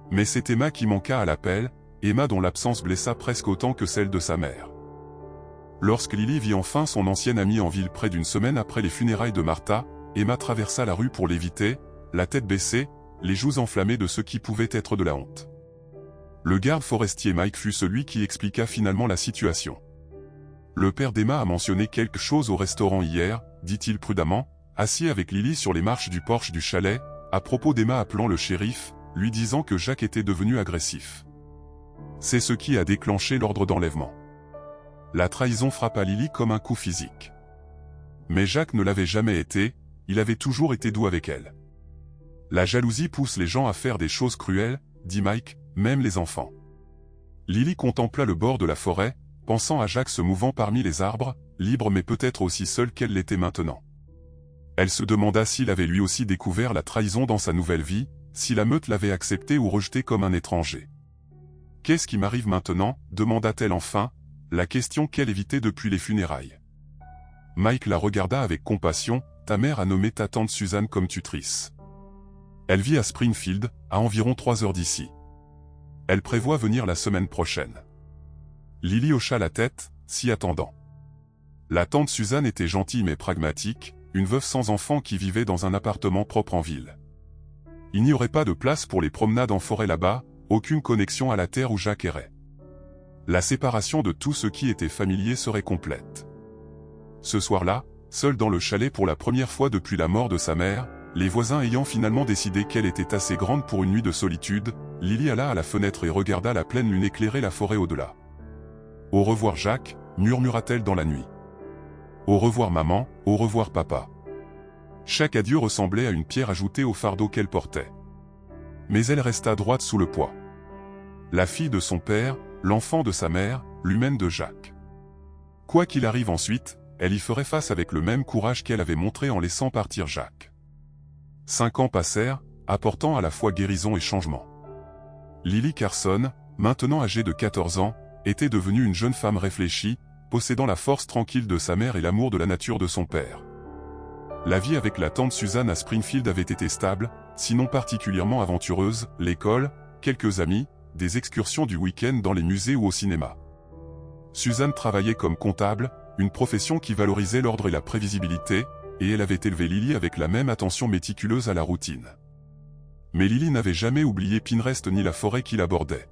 [SPEAKER 1] Mais c'est Emma qui manqua à l'appel, Emma dont l'absence blessa presque autant que celle de sa mère. Lorsque Lily vit enfin son ancienne amie en ville près d'une semaine après les funérailles de Martha, Emma traversa la rue pour l'éviter, la tête baissée, les joues enflammées de ce qui pouvait être de la honte. Le garde forestier Mike fut celui qui expliqua finalement la situation. Le père d'Emma a mentionné quelque chose au restaurant hier, dit-il prudemment, assis avec Lily sur les marches du porche du chalet, à propos d'Emma appelant le shérif, lui disant que Jacques était devenu agressif. C'est ce qui a déclenché l'ordre d'enlèvement. La trahison frappa Lily comme un coup physique. Mais Jacques ne l'avait jamais été, il avait toujours été doux avec elle. La jalousie pousse les gens à faire des choses cruelles, dit Mike, même les enfants. Lily contempla le bord de la forêt, pensant à Jacques se mouvant parmi les arbres, libre mais peut-être aussi seul qu'elle l'était maintenant. Elle se demanda s'il avait lui aussi découvert la trahison dans sa nouvelle vie, si la meute l'avait accepté ou rejeté comme un étranger. « Qu'est-ce qui m'arrive maintenant » demanda-t-elle enfin, la question qu'elle évitait depuis les funérailles. Mike la regarda avec compassion, « Ta mère a nommé ta tante Suzanne comme tutrice. Elle vit à Springfield, à environ 3 heures d'ici. Elle prévoit venir la semaine prochaine. » Lily hocha la tête, s'y attendant. La tante Suzanne était gentille mais pragmatique, une veuve sans enfant qui vivait dans un appartement propre en ville. Il n'y aurait pas de place pour les promenades en forêt là-bas, aucune connexion à la terre où Jacques errait. La séparation de tout ce qui était familier serait complète. Ce soir-là, seule dans le chalet pour la première fois depuis la mort de sa mère, les voisins ayant finalement décidé qu'elle était assez grande pour une nuit de solitude, Lily alla à la fenêtre et regarda la pleine lune éclairer la forêt au-delà. « Au revoir Jacques » murmura-t-elle dans la nuit. « Au revoir maman, au revoir papa. » Chaque adieu ressemblait à une pierre ajoutée au fardeau qu'elle portait. Mais elle resta droite sous le poids. La fille de son père, l'enfant de sa mère, l'humaine de Jacques. Quoi qu'il arrive ensuite, elle y ferait face avec le même courage qu'elle avait montré en laissant partir Jacques. 5 ans passèrent, apportant à la fois guérison et changement. Lily Carson, maintenant âgée de 14 ans, était devenue une jeune femme réfléchie, possédant la force tranquille de sa mère et l'amour de la nature de son père. La vie avec la tante Suzanne à Springfield avait été stable, sinon particulièrement aventureuse, l'école, quelques amis, des excursions du week-end dans les musées ou au cinéma. Suzanne travaillait comme comptable, une profession qui valorisait l'ordre et la prévisibilité, et elle avait élevé Lily avec la même attention méticuleuse à la routine. Mais Lily n'avait jamais oublié Pinterest ni la forêt qui l'abordait.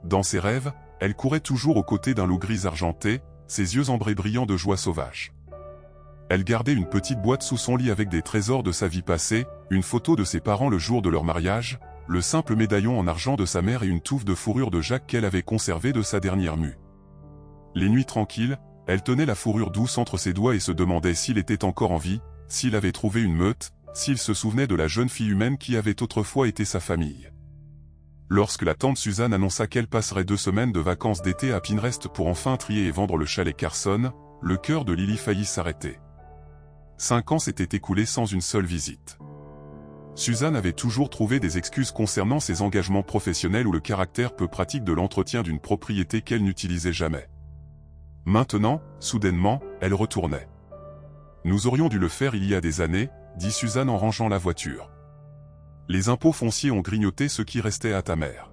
[SPEAKER 1] Dans ses rêves, elle courait toujours aux côtés d'un loup gris argenté, ses yeux ambrés brillants de joie sauvage. Elle gardait une petite boîte sous son lit avec des trésors de sa vie passée, une photo de ses parents le jour de leur mariage, le simple médaillon en argent de sa mère et une touffe de fourrure de Jacques qu'elle avait conservée de sa dernière mue. Les nuits tranquilles, elle tenait la fourrure douce entre ses doigts et se demandait s'il était encore en vie, s'il avait trouvé une meute, s'il se souvenait de la jeune fille humaine qui avait autrefois été sa famille. Lorsque la tante Suzanne annonça qu'elle passerait 2 semaines de vacances d'été à Pinterest pour enfin trier et vendre le chalet Carson, le cœur de Lily faillit s'arrêter. 5 ans s'étaient écoulés sans une seule visite. Suzanne avait toujours trouvé des excuses concernant ses engagements professionnels ou le caractère peu pratique de l'entretien d'une propriété qu'elle n'utilisait jamais. Maintenant, soudainement, elle retournait. « Nous aurions dû le faire il y a des années », dit Suzanne en rangeant la voiture. « Les impôts fonciers ont grignoté ce qui restait à ta mère.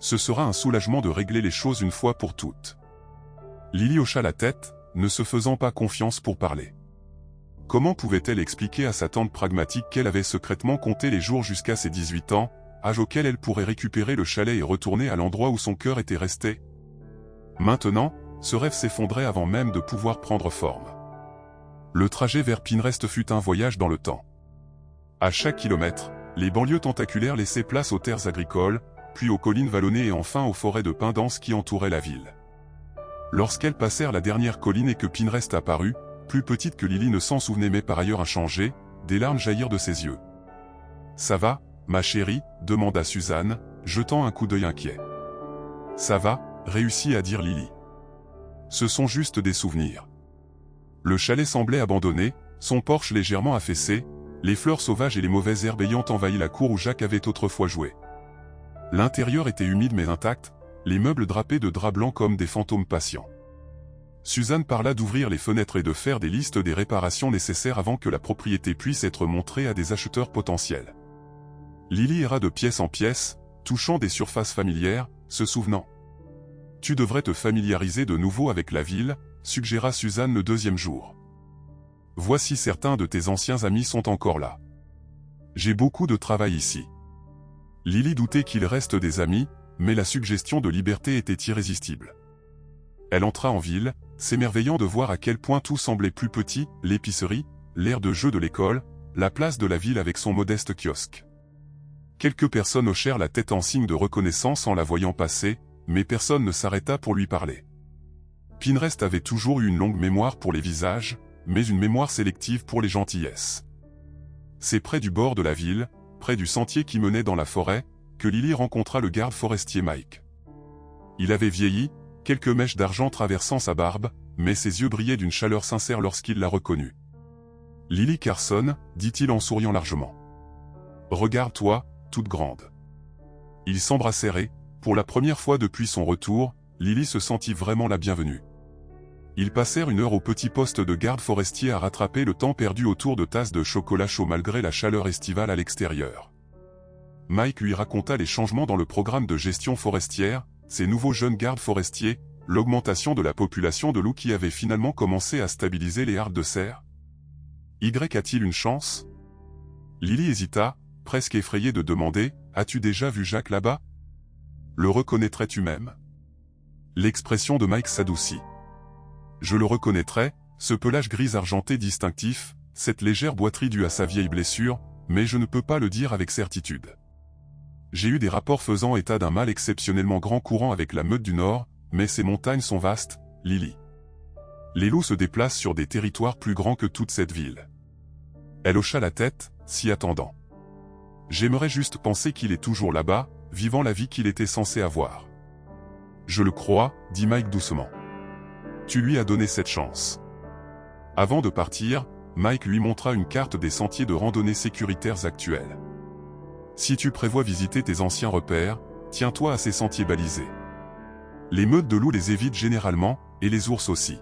[SPEAKER 1] Ce sera un soulagement de régler les choses une fois pour toutes. » Lily hocha la tête, ne se faisant pas confiance pour parler. Comment pouvait-elle expliquer à sa tante pragmatique qu'elle avait secrètement compté les jours jusqu'à ses 18 ans, âge auquel elle pourrait récupérer le chalet et retourner à l'endroit où son cœur était resté? Maintenant, ce rêve s'effondrait avant même de pouvoir prendre forme. Le trajet vers Pinterest fut un voyage dans le temps. À chaque kilomètre, les banlieues tentaculaires laissaient place aux terres agricoles, puis aux collines vallonnées et enfin aux forêts de pins denses qui entouraient la ville. Lorsqu'elles passèrent la dernière colline et que Pinterest apparut, plus petite que Lily ne s'en souvenait mais par ailleurs inchangée, des larmes jaillirent de ses yeux. « Ça va, ma chérie ?» demanda Suzanne, jetant un coup d'œil inquiet. « Ça va ?» réussit à dire Lily. « Ce sont juste des souvenirs. » Le chalet semblait abandonné, son porche légèrement affaissé, les fleurs sauvages et les mauvaises herbes ayant envahi la cour où Jacques avait autrefois joué. L'intérieur était humide mais intact, les meubles drapés de draps blancs comme des fantômes patients. Suzanne parla d'ouvrir les fenêtres et de faire des listes des réparations nécessaires avant que la propriété puisse être montrée à des acheteurs potentiels. Lily erra de pièce en pièce, touchant des surfaces familières, se souvenant. « Tu devrais te familiariser de nouveau avec la ville », suggéra Suzanne le deuxième jour. « Voici certains de tes anciens amis sont encore là. J'ai beaucoup de travail ici. » Lily doutait qu'il reste des amis, mais la suggestion de liberté était irrésistible. Elle entra en ville, s'émerveillant de voir à quel point tout semblait plus petit, l'épicerie, l'aire de jeu de l'école, la place de la ville avec son modeste kiosque. Quelques personnes hochèrent la tête en signe de reconnaissance en la voyant passer, mais personne ne s'arrêta pour lui parler. Pinterest avait toujours eu une longue mémoire pour les visages, mais une mémoire sélective pour les gentillesses. C'est près du bord de la ville, près du sentier qui menait dans la forêt, que Lily rencontra le garde forestier Mike. Il avait vieilli, quelques mèches d'argent traversant sa barbe, mais ses yeux brillaient d'une chaleur sincère lorsqu'il la reconnut. « Lily Carson », dit-il en souriant largement. « Regarde-toi, toute grande. » Ils s'embrassèrent et, pour la première fois depuis son retour, Lily se sentit vraiment la bienvenue. Ils passèrent une heure au petit poste de garde forestier à rattraper le temps perdu autour de tasses de chocolat chaud malgré la chaleur estivale à l'extérieur. Mike lui raconta les changements dans le programme de gestion forestière, ces nouveaux jeunes gardes forestiers, l'augmentation de la population de loups qui avait finalement commencé à stabiliser les hardes de cerf. Y a-t-il une chance? Lily hésita, presque effrayée de demander, « As-tu déjà vu Jacques là-bas? Le reconnaîtrais-tu même ?» L'expression de Mike s'adoucit. « Je le reconnaîtrais, ce pelage gris argenté distinctif, cette légère boiterie due à sa vieille blessure, mais je ne peux pas le dire avec certitude. J'ai eu des rapports faisant état d'un mâle exceptionnellement grand courant avec la meute du Nord, mais ces montagnes sont vastes, Lily. Les loups se déplacent sur des territoires plus grands que toute cette ville. » Elle hocha la tête, s'y attendant. « J'aimerais juste penser qu'il est toujours là-bas, vivant la vie qu'il était censé avoir. » « Je le crois, » dit Mike doucement. « Tu lui as donné cette chance. » Avant de partir, Mike lui montra une carte des sentiers de randonnée sécuritaires actuels. « Si tu prévois visiter tes anciens repères, tiens-toi à ces sentiers balisés. Les meutes de loups les évitent généralement, et les ours aussi.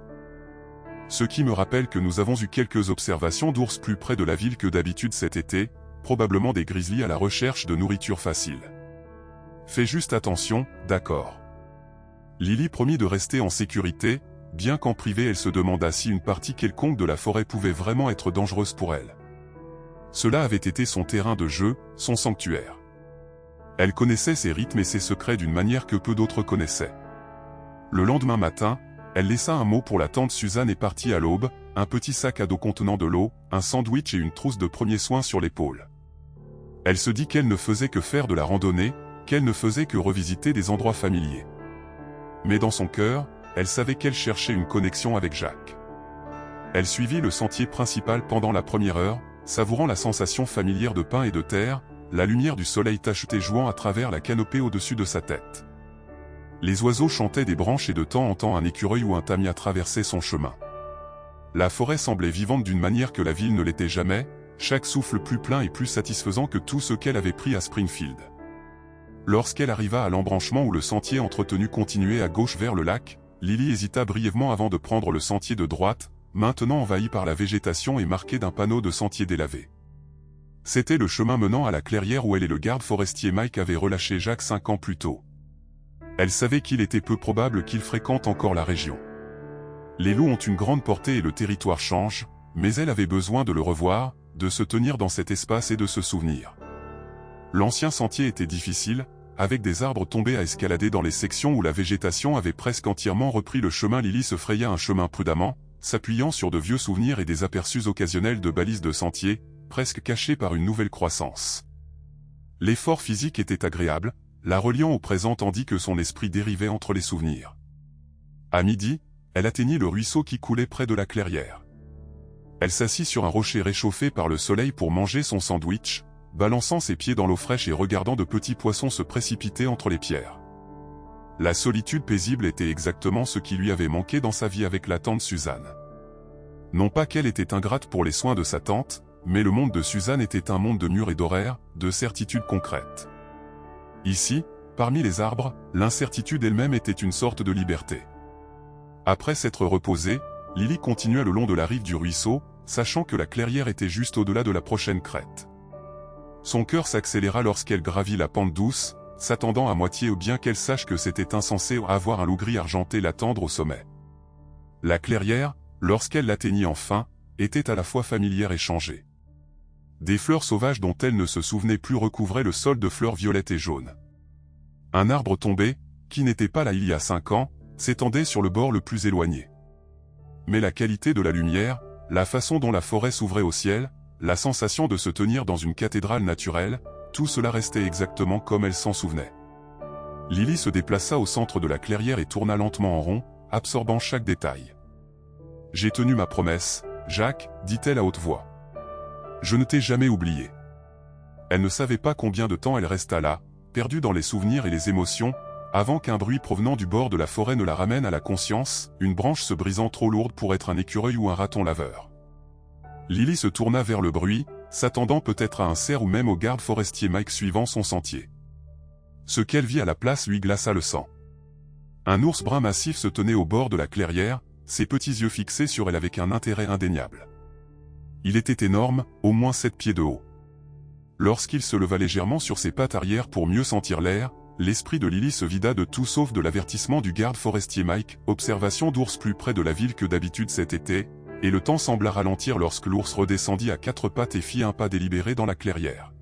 [SPEAKER 1] Ce qui me rappelle que nous avons eu quelques observations d'ours plus près de la ville que d'habitude cet été, probablement des grizzlies à la recherche de nourriture facile. Fais juste attention, d'accord. » Lily promit de rester en sécurité, bien qu'en privé elle se demanda si une partie quelconque de la forêt pouvait vraiment être dangereuse pour elle. Cela avait été son terrain de jeu, son sanctuaire. Elle connaissait ses rythmes et ses secrets d'une manière que peu d'autres connaissaient. Le lendemain matin, elle laissa un mot pour la tante Suzanne et partit à l'aube, un petit sac à dos contenant de l'eau, un sandwich et une trousse de premiers soins sur l'épaule. Elle se dit qu'elle ne faisait que faire de la randonnée, qu'elle ne faisait que revisiter des endroits familiers. Mais dans son cœur, elle savait qu'elle cherchait une connexion avec Jacques. Elle suivit le sentier principal pendant la première heure, savourant la sensation familière de pain et de terre, la lumière du soleil tacheté jouant à travers la canopée au-dessus de sa tête. Les oiseaux chantaient des branches et de temps en temps un écureuil ou un tamia traversait son chemin. La forêt semblait vivante d'une manière que la ville ne l'était jamais, chaque souffle plus plein et plus satisfaisant que tout ce qu'elle avait pris à Springfield. Lorsqu'elle arriva à l'embranchement où le sentier entretenu continuait à gauche vers le lac, Lily hésita brièvement avant de prendre le sentier de droite, maintenant envahi par la végétation et marqué d'un panneau de sentier délavé. C'était le chemin menant à la clairière où elle et le garde forestier Mike avaient relâché Jacques 5 ans plus tôt. Elle savait qu'il était peu probable qu'il fréquente encore la région. Les loups ont une grande portée et le territoire change, mais elle avait besoin de le revoir, de se tenir dans cet espace et de se souvenir. L'ancien sentier était difficile, avec des arbres tombés à escalader dans les sections où la végétation avait presque entièrement repris le chemin. Lily se fraya un chemin prudemment, s'appuyant sur de vieux souvenirs et des aperçus occasionnels de balises de sentier, presque cachées par une nouvelle croissance. L'effort physique était agréable, la reliant au présent tandis que son esprit dérivait entre les souvenirs. À midi, elle atteignit le ruisseau qui coulait près de la clairière. Elle s'assit sur un rocher réchauffé par le soleil pour manger son sandwich, balançant ses pieds dans l'eau fraîche et regardant de petits poissons se précipiter entre les pierres. La solitude paisible était exactement ce qui lui avait manqué dans sa vie avec la tante Suzanne. Non pas qu'elle était ingrate pour les soins de sa tante, mais le monde de Suzanne était un monde de murs et d'horaires, de certitudes concrètes. Ici, parmi les arbres, l'incertitude elle-même était une sorte de liberté. Après s'être reposée, Lily continua le long de la rive du ruisseau, sachant que la clairière était juste au-delà de la prochaine crête. Son cœur s'accéléra lorsqu'elle gravit la pente douce, s'attendant à moitié ou bien qu'elle sache que c'était insensé à voir un loup gris argenté l'attendre au sommet. La clairière, lorsqu'elle l'atteignit enfin, était à la fois familière et changée. Des fleurs sauvages dont elle ne se souvenait plus recouvraient le sol de fleurs violettes et jaunes. Un arbre tombé, qui n'était pas là il y a 5 ans, s'étendait sur le bord le plus éloigné. Mais la qualité de la lumière, la façon dont la forêt s'ouvrait au ciel, la sensation de se tenir dans une cathédrale naturelle, tout cela restait exactement comme elle s'en souvenait. Lily se déplaça au centre de la clairière et tourna lentement en rond, absorbant chaque détail. « J'ai tenu ma promesse, Jacques, dit-elle à haute voix. Je ne t'ai jamais oublié. » Elle ne savait pas combien de temps elle resta là, perdue dans les souvenirs et les émotions, avant qu'un bruit provenant du bord de la forêt ne la ramène à la conscience, une branche se brisant trop lourde pour être un écureuil ou un raton laveur. Lily se tourna vers le bruit, s'attendant peut-être à un cerf ou même au garde forestier Mike suivant son sentier. Ce qu'elle vit à la place lui glaça le sang. Un ours brun massif se tenait au bord de la clairière, ses petits yeux fixés sur elle avec un intérêt indéniable. Il était énorme, au moins 7 pieds de haut. Lorsqu'il se leva légèrement sur ses pattes arrière pour mieux sentir l'air, l'esprit de Lily se vida de tout sauf de l'avertissement du garde forestier Mike, observation d'ours plus près de la ville que d'habitude cet été, et le temps sembla ralentir lorsque l'ours redescendit à 4 pattes et fit un pas délibéré dans la clairière.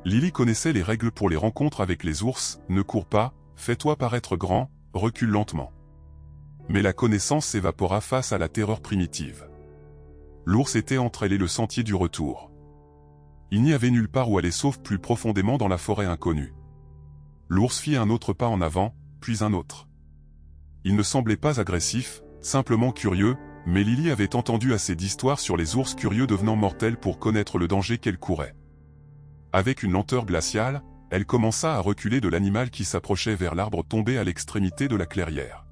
[SPEAKER 1] Lily connaissait les règles pour les rencontres avec les ours, ne cours pas, fais-toi paraître grand, recule lentement. Mais la connaissance s'évapora face à la terreur primitive. L'ours était entre elle et le sentier du retour. Il n'y avait nulle part où aller sauf plus profondément dans la forêt inconnue. L'ours fit un autre pas en avant, puis un autre. Il ne semblait pas agressif, simplement curieux, mais Lily avait entendu assez d'histoires sur les ours curieux devenant mortels pour connaître le danger qu'elle courait. Avec une lenteur glaciale, elle commença à reculer de l'animal qui s'approchait vers l'arbre tombé à l'extrémité de la clairière.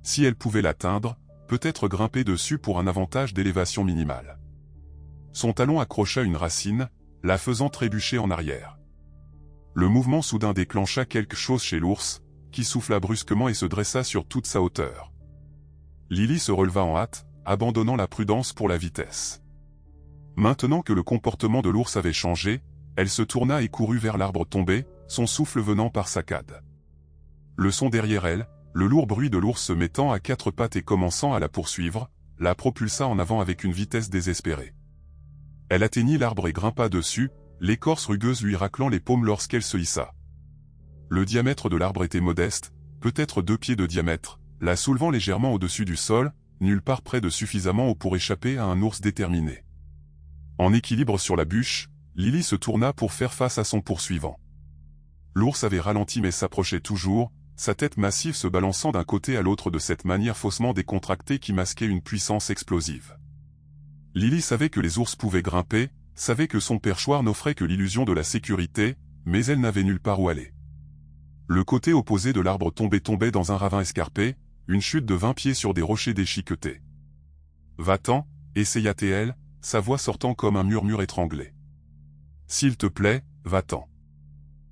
[SPEAKER 1] Si elle pouvait l'atteindre, peut-être grimper dessus pour un avantage d'élévation minimale. Son talon accrocha une racine, la faisant trébucher en arrière. Le mouvement soudain déclencha quelque chose chez l'ours, qui souffla brusquement et se dressa sur toute sa hauteur. Lily se releva en hâte, abandonnant la prudence pour la vitesse. Maintenant que le comportement de l'ours avait changé, elle se tourna et courut vers l'arbre tombé, son souffle venant par saccades. Le son derrière elle, le lourd bruit de l'ours se mettant à 4 pattes et commençant à la poursuivre, la propulsa en avant avec une vitesse désespérée. Elle atteignit l'arbre et grimpa dessus, l'écorce rugueuse lui raclant les paumes lorsqu'elle se hissa. Le diamètre de l'arbre était modeste, peut-être 2 pieds de diamètre, la soulevant légèrement au-dessus du sol, nulle part près de suffisamment haut pour échapper à un ours déterminé. En équilibre sur la bûche, Lily se tourna pour faire face à son poursuivant. L'ours avait ralenti mais s'approchait toujours, sa tête massive se balançant d'un côté à l'autre de cette manière faussement décontractée qui masquait une puissance explosive. Lily savait que les ours pouvaient grimper, savait que son perchoir n'offrait que l'illusion de la sécurité, mais elle n'avait nulle part où aller. Le côté opposé de l'arbre tombait dans un ravin escarpé, une chute de 20 pieds sur des rochers déchiquetés. « Va-t'en » essaya-t-elle, sa voix sortant comme un murmure étranglé. « S'il te plaît, va-t'en. »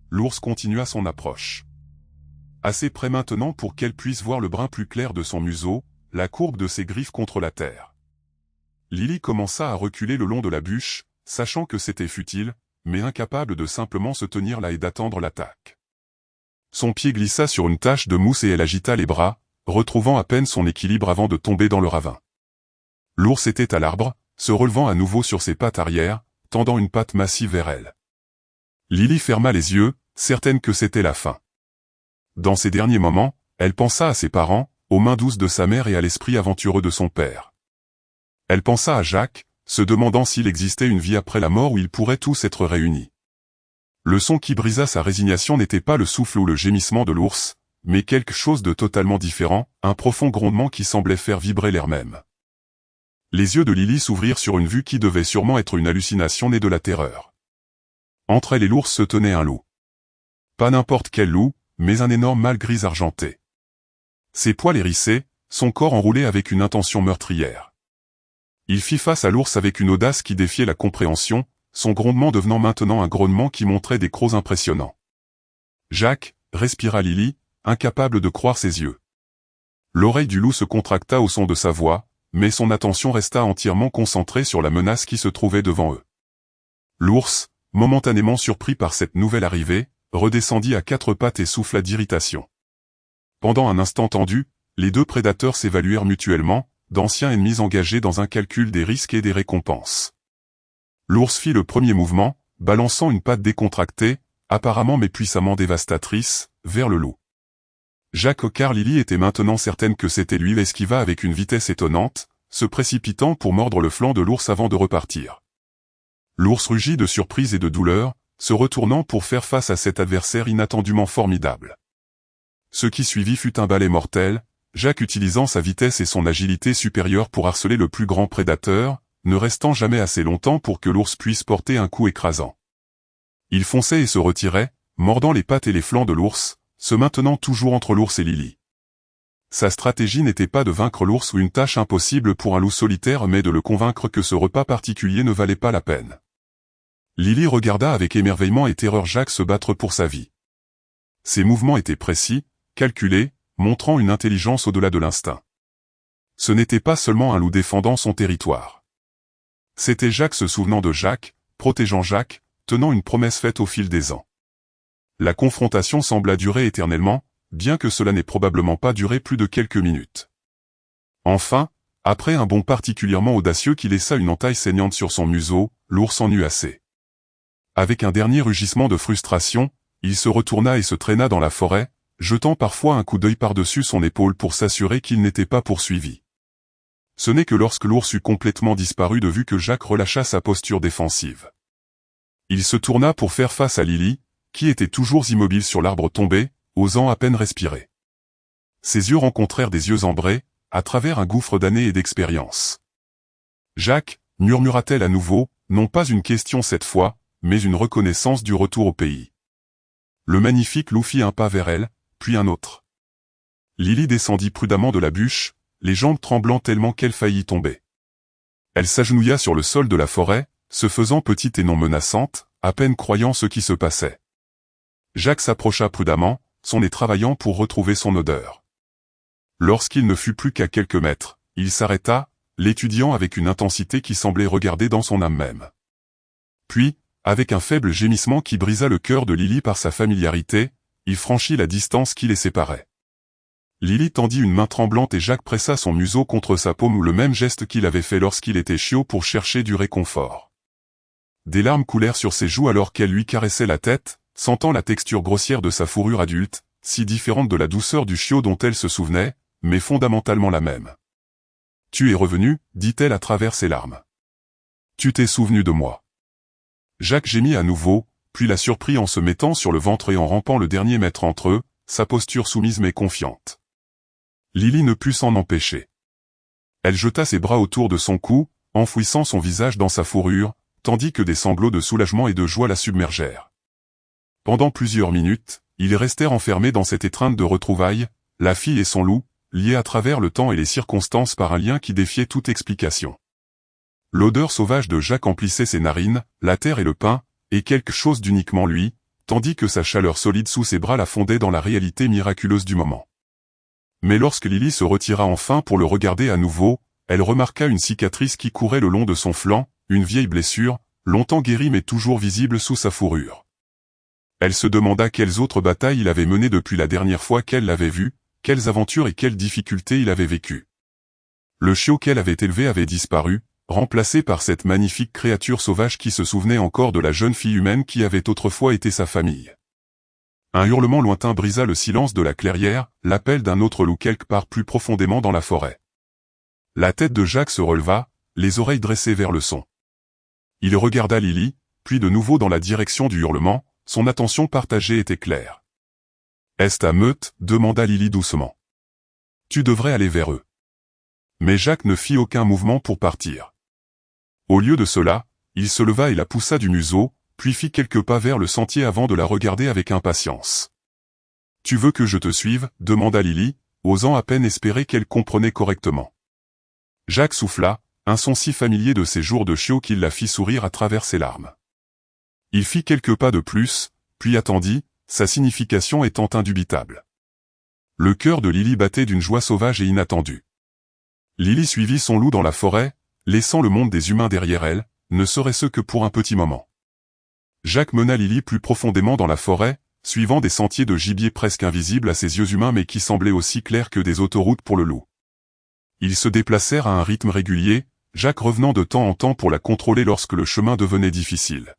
[SPEAKER 1] L'ours continua son approche. Assez près maintenant pour qu'elle puisse voir le brin plus clair de son museau, la courbe de ses griffes contre la terre. Lily commença à reculer le long de la bûche, sachant que c'était futile, mais incapable de simplement se tenir là et d'attendre l'attaque. Son pied glissa sur une tache de mousse et elle agita les bras, retrouvant à peine son équilibre avant de tomber dans le ravin. L'ours était à l'arbre, se relevant à nouveau sur ses pattes arrière, tendant une patte massive vers elle. Lily ferma les yeux, certaine que c'était la fin. Dans ces derniers moments, elle pensa à ses parents, aux mains douces de sa mère et à l'esprit aventureux de son père. Elle pensa à Jacques, se demandant s'il existait une vie après la mort où ils pourraient tous être réunis. Le son qui brisa sa résignation n'était pas le souffle ou le gémissement de l'ours, mais quelque chose de totalement différent, un profond grondement qui semblait faire vibrer l'air même. Les yeux de Lily s'ouvrirent sur une vue qui devait sûrement être une hallucination née de la terreur. Entre elle et l'ours se tenait un loup. Pas n'importe quel loup, mais un énorme mâle gris argenté. Ses poils hérissés, son corps enroulé avec une intention meurtrière. Il fit face à l'ours avec une audace qui défiait la compréhension, son grondement devenant maintenant un grognement qui montrait des crocs impressionnants. « Jacques !» respira Lily, incapable de croire ses yeux. L'oreille du loup se contracta au son de sa voix, mais son attention resta entièrement concentrée sur la menace qui se trouvait devant eux. L'ours, momentanément surpris par cette nouvelle arrivée, redescendit à quatre pattes et souffla d'irritation. Pendant un instant tendu, les deux prédateurs s'évaluèrent mutuellement, d'anciens ennemis engagés dans un calcul des risques et des récompenses. L'ours fit le premier mouvement, balançant une patte décontractée, apparemment mais puissamment dévastatrice, vers le loup. Jacques car Lily était maintenant certaine que c'était lui l'esquiva avec une vitesse étonnante, se précipitant pour mordre le flanc de l'ours avant de repartir. L'ours rugit de surprise et de douleur, se retournant pour faire face à cet adversaire inattendument formidable. Ce qui suivit fut un balai mortel, Jacques utilisant sa vitesse et son agilité supérieure pour harceler le plus grand prédateur, ne restant jamais assez longtemps pour que l'ours puisse porter un coup écrasant. Il fonçait et se retirait, mordant les pattes et les flancs de l'ours, se maintenant toujours entre l'ours et Lily. Sa stratégie n'était pas de vaincre l'ours ou une tâche impossible pour un loup solitaire mais de le convaincre que ce repas particulier ne valait pas la peine. Lily regarda avec émerveillement et terreur Jacques se battre pour sa vie. Ses mouvements étaient précis, calculés, montrant une intelligence au-delà de l'instinct. Ce n'était pas seulement un loup défendant son territoire. C'était Jacques se souvenant de Jacques, protégeant Jacques, tenant une promesse faite au fil des ans. La confrontation sembla durer éternellement, bien que cela n'ait probablement pas duré plus de quelques minutes. Enfin, après un bond particulièrement audacieux qui laissa une entaille saignante sur son museau, l'ours en eut assez. Avec un dernier rugissement de frustration, il se retourna et se traîna dans la forêt, jetant parfois un coup d'œil par-dessus son épaule pour s'assurer qu'il n'était pas poursuivi. Ce n'est que lorsque l'ours eut complètement disparu de vue que Jacques relâcha sa posture défensive. Il se tourna pour faire face à Lily, qui était toujours immobile sur l'arbre tombé, osant à peine respirer. Ses yeux rencontrèrent des yeux ambrés, à travers un gouffre d'années et d'expérience. « Jacques » murmura-t-elle à nouveau, non pas une question cette fois, mais une reconnaissance du retour au pays. Le magnifique loup fit un pas vers elle, puis un autre. Lily descendit prudemment de la bûche, les jambes tremblant tellement qu'elle faillit tomber. Elle s'agenouilla sur le sol de la forêt, se faisant petite et non menaçante, à peine croyant ce qui se passait. Jacques s'approcha prudemment, son nez travaillant pour retrouver son odeur. Lorsqu'il ne fut plus qu'à quelques mètres, il s'arrêta, l'étudiant avec une intensité qui semblait regarder dans son âme même. Puis, avec un faible gémissement qui brisa le cœur de Lily par sa familiarité, il franchit la distance qui les séparait. Lily tendit une main tremblante et Jacques pressa son museau contre sa paume ou le même geste qu'il avait fait lorsqu'il était chiot pour chercher du réconfort. Des larmes coulèrent sur ses joues alors qu'elle lui caressait la tête, sentant la texture grossière de sa fourrure adulte, si différente de la douceur du chiot dont elle se souvenait, mais fondamentalement la même. « Tu es revenu » dit-elle à travers ses larmes. « Tu t'es souvenu de moi. » Jacques gémit à nouveau, puis la surprit en se mettant sur le ventre et en rampant le dernier mètre entre eux, sa posture soumise mais confiante. Lily ne put s'en empêcher. Elle jeta ses bras autour de son cou, enfouissant son visage dans sa fourrure, tandis que des sanglots de soulagement et de joie la submergèrent. Pendant plusieurs minutes, ils restèrent enfermés dans cette étreinte de retrouvailles, la fille et son loup, liés à travers le temps et les circonstances par un lien qui défiait toute explication. L'odeur sauvage de Jacques emplissait ses narines, la terre et le pain, et quelque chose d'uniquement lui, tandis que sa chaleur solide sous ses bras la fondait dans la réalité miraculeuse du moment. Mais lorsque Lily se retira enfin pour le regarder à nouveau, elle remarqua une cicatrice qui courait le long de son flanc, une vieille blessure, longtemps guérie mais toujours visible sous sa fourrure. Elle se demanda quelles autres batailles il avait menées depuis la dernière fois qu'elle l'avait vu, quelles aventures et quelles difficultés il avait vécues. Le chiot qu'elle avait élevé avait disparu, remplacé par cette magnifique créature sauvage qui se souvenait encore de la jeune fille humaine qui avait autrefois été sa famille. Un hurlement lointain brisa le silence de la clairière, l'appel d'un autre loup quelque part plus profondément dans la forêt. La tête de Jacques se releva, les oreilles dressées vers le son. Il regarda Lily, puis de nouveau dans la direction du hurlement, son attention partagée était claire. Est-ce ta meute? Demanda Lily doucement. Tu devrais aller vers eux. Mais Jacques ne fit aucun mouvement pour partir. Au lieu de cela, il se leva et la poussa du museau, puis fit quelques pas vers le sentier avant de la regarder avec impatience. Tu veux que je te suive? Demanda Lily, osant à peine espérer qu'elle comprenait correctement. Jacques souffla, un son si familier de ses jours de chiot qu'il la fit sourire à travers ses larmes. Il fit quelques pas de plus, puis attendit, sa signification étant indubitable. Le cœur de Lily battait d'une joie sauvage et inattendue. Lily suivit son loup dans la forêt, laissant le monde des humains derrière elle, ne serait-ce que pour un petit moment. Jacques mena Lily plus profondément dans la forêt, suivant des sentiers de gibier presque invisibles à ses yeux humains mais qui semblaient aussi clairs que des autoroutes pour le loup. Ils se déplacèrent à un rythme régulier, Jacques revenant de temps en temps pour la contrôler lorsque le chemin devenait difficile.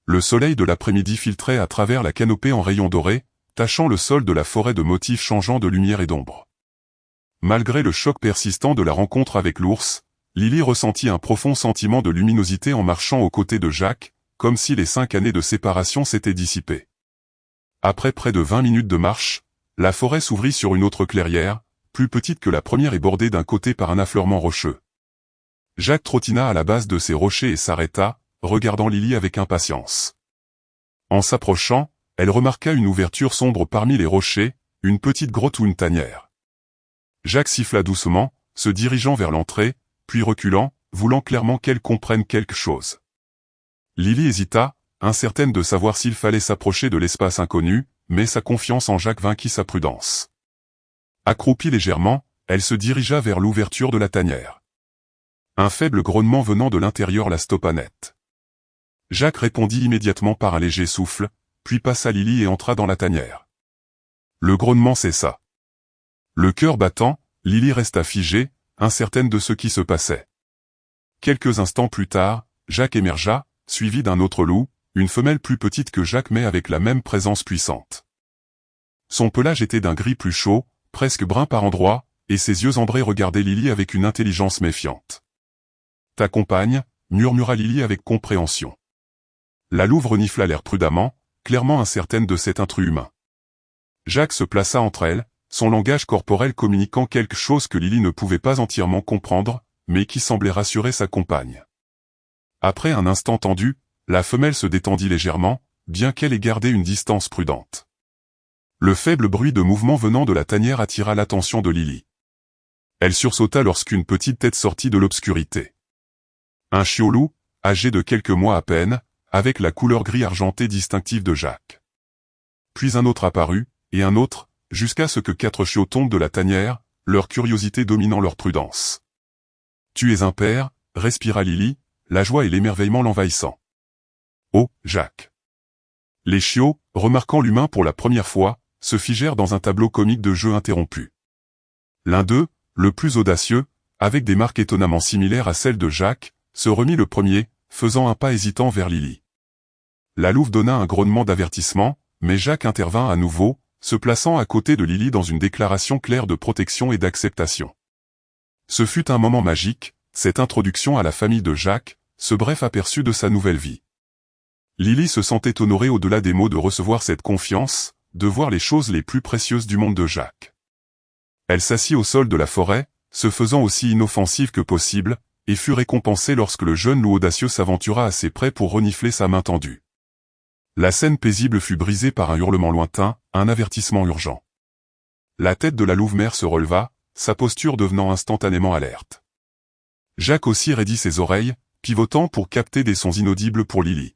[SPEAKER 1] Le soleil de l'après-midi filtrait à travers la canopée en rayons dorés, tachant le sol de la forêt de motifs changeants de lumière et d'ombre. Malgré le choc persistant de la rencontre avec l'ours, Lily ressentit un profond sentiment de luminosité en marchant aux côtés de Jacques, comme si les 5 années de séparation s'étaient dissipées. Après près de 20 minutes de marche, la forêt s'ouvrit sur une autre clairière, plus petite que la première et bordée d'un côté par un affleurement rocheux. Jacques trottina à la base de ces rochers et s'arrêta, regardant Lily avec impatience. En s'approchant, elle remarqua une ouverture sombre parmi les rochers, une petite grotte ou une tanière. Jacques siffla doucement, se dirigeant vers l'entrée, puis reculant, voulant clairement qu'elle comprenne quelque chose. Lily hésita, incertaine de savoir s'il fallait s'approcher de l'espace inconnu, mais sa confiance en Jacques vainquit sa prudence. Accroupie légèrement, elle se dirigea vers l'ouverture de la tanière. Un faible grognement venant de l'intérieur la stoppa net. Jacques répondit immédiatement par un léger souffle, puis passa Lily et entra dans la tanière. Le grognement cessa. Le cœur battant, Lily resta figée, incertaine de ce qui se passait. Quelques instants plus tard, Jacques émergea, suivi d'un autre loup, une femelle plus petite que Jacques mais avec la même présence puissante. Son pelage était d'un gris plus chaud, presque brun par endroits, et ses yeux ambrés regardaient Lily avec une intelligence méfiante. « Ta compagne » murmura Lily avec compréhension. La louve renifla l'air prudemment, clairement incertaine de cet intrus humain. Jacques se plaça entre elles, son langage corporel communiquant quelque chose que Lily ne pouvait pas entièrement comprendre, mais qui semblait rassurer sa compagne. Après un instant tendu, la femelle se détendit légèrement, bien qu'elle ait gardé une distance prudente. Le faible bruit de mouvement venant de la tanière attira l'attention de Lily. Elle sursauta lorsqu'une petite tête sortit de l'obscurité. Un chiot-loup, âgé de quelques mois à peine, avec la couleur gris argenté distinctive de Jacques. Puis un autre apparut, et un autre, jusqu'à ce que 4 chiots tombent de la tanière, leur curiosité dominant leur prudence. « Tu es un père » respira Lily, la joie et l'émerveillement l'envahissant. « Oh, Jacques !» Les chiots, remarquant l'humain pour la première fois, se figèrent dans un tableau comique de jeu interrompu. L'un d'eux, le plus audacieux, avec des marques étonnamment similaires à celles de Jacques, se remit le premier, faisant un pas hésitant vers Lily. La louve donna un grognement d'avertissement, mais Jacques intervint à nouveau, se plaçant à côté de Lily dans une déclaration claire de protection et d'acceptation. Ce fut un moment magique, cette introduction à la famille de Jacques, ce bref aperçu de sa nouvelle vie. Lily se sentait honorée au-delà des mots de recevoir cette confiance, de voir les choses les plus précieuses du monde de Jacques. Elle s'assit au sol de la forêt, se faisant aussi inoffensive que possible, et fut récompensée lorsque le jeune loup audacieux s'aventura assez près pour renifler sa main tendue. La scène paisible fut brisée par un hurlement lointain, un avertissement urgent. La tête de la louve-mère se releva, sa posture devenant instantanément alerte. Jacques aussi raidit ses oreilles, pivotant pour capter des sons inaudibles pour Lily.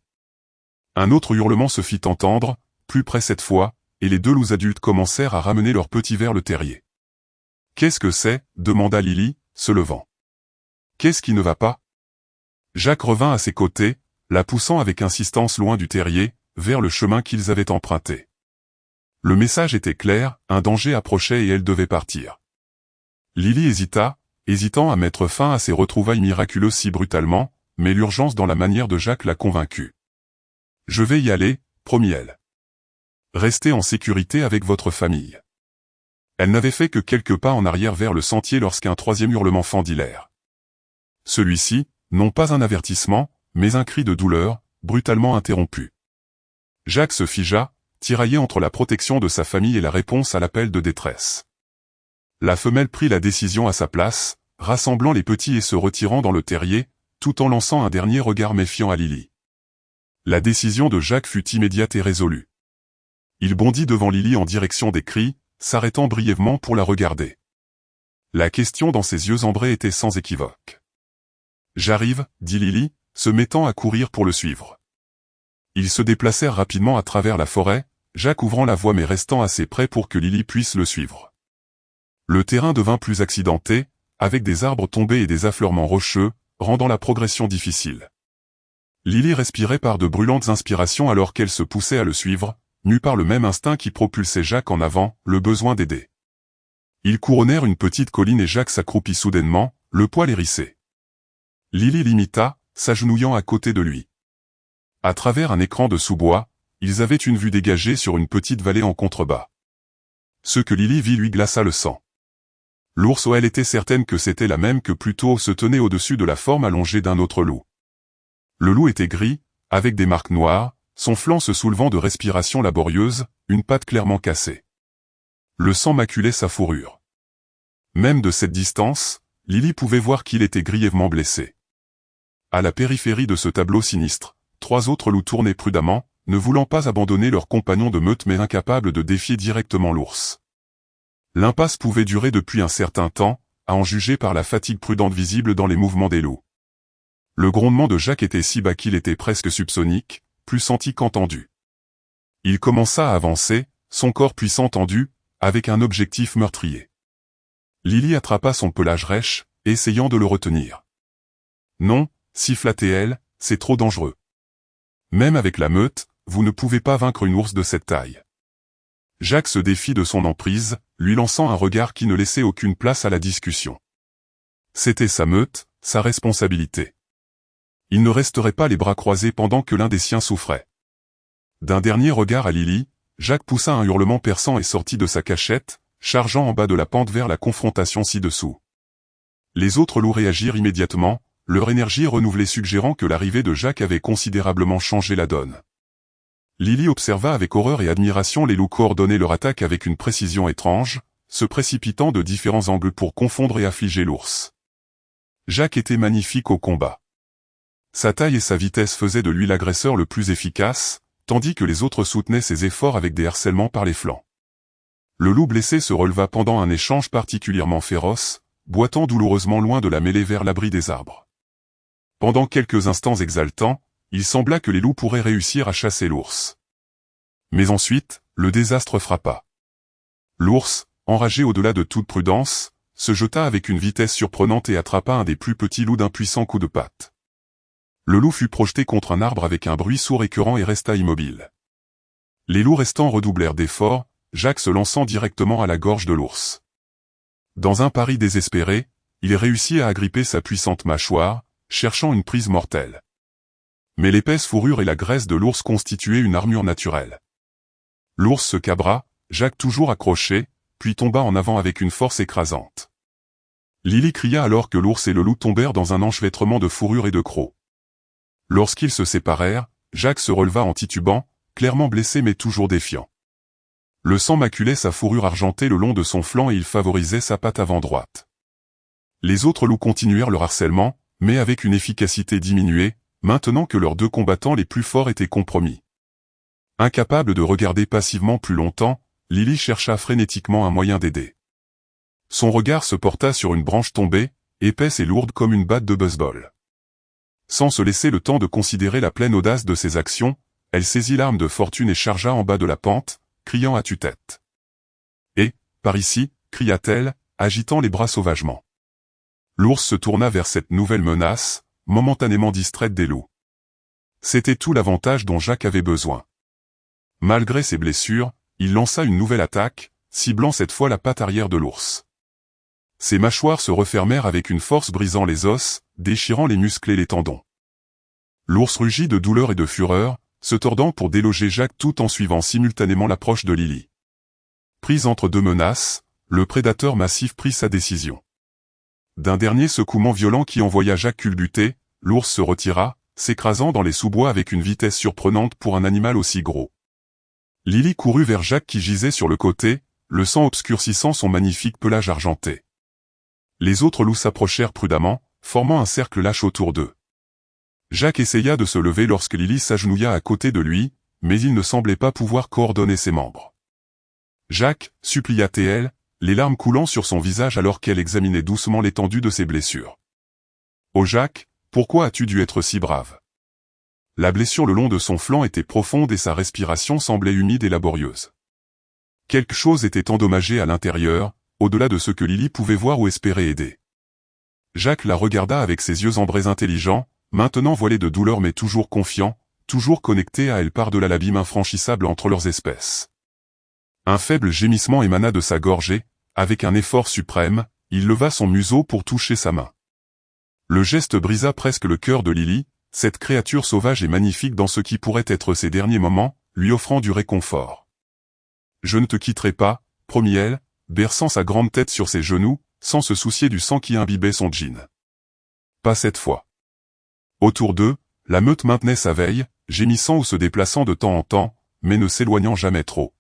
[SPEAKER 1] Un autre hurlement se fit entendre, plus près cette fois, et les 2 loups adultes commencèrent à ramener leurs petits vers le terrier. « Qu'est-ce que c'est » demanda Lily, se levant. « Qu'est-ce qui ne va pas » Jacques revint à ses côtés, la poussant avec insistance loin du terrier, vers le chemin qu'ils avaient emprunté. Le message était clair, un danger approchait et elle devait partir. Lily hésita, hésitant à mettre fin à ces retrouvailles miraculeuses si brutalement, mais l'urgence dans la manière de Jacques la convaincue. « Je vais y aller » promit-elle. « Restez en sécurité avec votre famille. » Elle n'avait fait que quelques pas en arrière vers le sentier lorsqu'un 3e hurlement fendit l'air. Celui-ci, non pas un avertissement, mais un cri de douleur, brutalement interrompu. Jacques se figea, tiraillé entre la protection de sa famille et la réponse à l'appel de détresse. La femelle prit la décision à sa place, rassemblant les petits et se retirant dans le terrier, tout en lançant un dernier regard méfiant à Lily. La décision de Jacques fut immédiate et résolue. Il bondit devant Lily en direction des cris, s'arrêtant brièvement pour la regarder. La question dans ses yeux ambrés était sans équivoque. « J'arrive », dit Lily, se mettant à courir pour le suivre. Ils se déplacèrent rapidement à travers la forêt, Jacques ouvrant la voie mais restant assez près pour que Lily puisse le suivre. Le terrain devint plus accidenté, avec des arbres tombés et des affleurements rocheux, rendant la progression difficile. Lily respirait par de brûlantes inspirations alors qu'elle se poussait à le suivre, mue par le même instinct qui propulsait Jacques en avant, le besoin d'aider. Ils couronnèrent une petite colline et Jacques s'accroupit soudainement, le poil hérissé. Lily l'imita, s'agenouillant à côté de lui. À travers un écran de sous-bois, ils avaient une vue dégagée sur une petite vallée en contrebas. Ce que Lily vit lui glaça le sang. L'ours, elle était certaine que c'était la même que plus tôt se tenait au-dessus de la forme allongée d'un autre loup. Le loup était gris, avec des marques noires, son flanc se soulevant de respiration laborieuse, une patte clairement cassée. Le sang maculait sa fourrure. Même de cette distance, Lily pouvait voir qu'il était grièvement blessé. À la périphérie de ce tableau sinistre, 3 autres loups tournaient prudemment, ne voulant pas abandonner leurs compagnons de meute mais incapables de défier directement l'ours. L'impasse pouvait durer depuis un certain temps, à en juger par la fatigue prudente visible dans les mouvements des loups. Le grondement de Jacques était si bas qu'il était presque subsonique, plus senti qu'entendu. Il commença à avancer, son corps puissant tendu, avec un objectif meurtrier. Lily attrapa son pelage rêche, essayant de le retenir. « Non », siffla-t-elle, « c'est trop dangereux. Même avec la meute, vous ne pouvez pas vaincre une ours de cette taille. » Jacques se défit de son emprise, lui lançant un regard qui ne laissait aucune place à la discussion. C'était sa meute, sa responsabilité. Il ne resterait pas les bras croisés pendant que l'un des siens souffrait. D'un dernier regard à Lily, Jacques poussa un hurlement perçant et sortit de sa cachette, chargeant en bas de la pente vers la confrontation ci-dessous. Les autres loups réagirent immédiatement, leur énergie renouvelée suggérant que l'arrivée de Jacques avait considérablement changé la donne. Lily observa avec horreur et admiration les loups coordonner leur attaque avec une précision étrange, se précipitant de différents angles pour confondre et affliger l'ours. Jacques était magnifique au combat. Sa taille et sa vitesse faisaient de lui l'agresseur le plus efficace, tandis que les autres soutenaient ses efforts avec des harcèlements par les flancs. Le loup blessé se releva pendant un échange particulièrement féroce, boitant douloureusement loin de la mêlée vers l'abri des arbres. Pendant quelques instants exaltants, il sembla que les loups pourraient réussir à chasser l'ours. Mais ensuite, le désastre frappa. L'ours, enragé au-delà de toute prudence, se jeta avec une vitesse surprenante et attrapa un des plus petits loups d'un puissant coup de patte. Le loup fut projeté contre un arbre avec un bruit sourd écœurant et resta immobile. Les loups restants redoublèrent d'efforts, Jacques se lançant directement à la gorge de l'ours. Dans un pari désespéré, il réussit à agripper sa puissante mâchoire, cherchant une prise mortelle. Mais l'épaisse fourrure et la graisse de l'ours constituaient une armure naturelle. L'ours se cabra, Jacques toujours accroché, puis tomba en avant avec une force écrasante. Lily cria alors que l'ours et le loup tombèrent dans un enchevêtrement de fourrure et de crocs. Lorsqu'ils se séparèrent, Jacques se releva en titubant, clairement blessé mais toujours défiant. Le sang maculait sa fourrure argentée le long de son flanc et il favorisait sa patte avant droite. Les autres loups continuèrent leur harcèlement, mais avec une efficacité diminuée, maintenant que leurs 2 combattants les plus forts étaient compromis. Incapable de regarder passivement plus longtemps, Lily chercha frénétiquement un moyen d'aider. Son regard se porta sur une branche tombée, épaisse et lourde comme une batte de baseball. Sans se laisser le temps de considérer la pleine audace de ses actions, elle saisit l'arme de fortune et chargea en bas de la pente, criant à tue-tête. « Et, par ici !» cria-t-elle, agitant les bras sauvagement. L'ours se tourna vers cette nouvelle menace, momentanément distraite des loups. C'était tout l'avantage dont Jacques avait besoin. Malgré ses blessures, il lança une nouvelle attaque, ciblant cette fois la patte arrière de l'ours. Ses mâchoires se refermèrent avec une force brisant les os, déchirant les muscles et les tendons. L'ours rugit de douleur et de fureur, se tordant pour déloger Jacques tout en suivant simultanément l'approche de Lily. Pris entre 2 menaces, le prédateur massif prit sa décision. D'un dernier secouement violent qui envoya Jacques culbuter, l'ours se retira, s'écrasant dans les sous-bois avec une vitesse surprenante pour un animal aussi gros. Lily courut vers Jacques qui gisait sur le côté, le sang obscurcissant son magnifique pelage argenté. Les autres loups s'approchèrent prudemment, formant un cercle lâche autour d'eux. Jacques essaya de se lever lorsque Lily s'agenouilla à côté de lui, mais il ne semblait pas pouvoir coordonner ses membres. « Jacques » supplia-t-elle, les larmes coulant sur son visage alors qu'elle examinait doucement l'étendue de ses blessures. « Oh Jacques, pourquoi as-tu dû être si brave ?» La blessure le long de son flanc était profonde et sa respiration semblait humide et laborieuse. Quelque chose était endommagé à l'intérieur, au-delà de ce que Lily pouvait voir ou espérer aider. Jacques la regarda avec ses yeux ambrés intelligents, maintenant voilés de douleur mais toujours confiants, toujours connectés à elle par-delà l'abîme infranchissable entre leurs espèces. Un faible gémissement émana de sa gorge et, avec un effort suprême, il leva son museau pour toucher sa main. Le geste brisa presque le cœur de Lily, cette créature sauvage et magnifique dans ce qui pourrait être ses derniers moments, lui offrant du réconfort. « Je ne te quitterai pas », promit-elle, berçant sa grande tête sur ses genoux, sans se soucier du sang qui imbibait son jean. Pas cette fois. Autour d'eux, la meute maintenait sa veille, gémissant ou se déplaçant de temps en temps, mais ne s'éloignant jamais trop.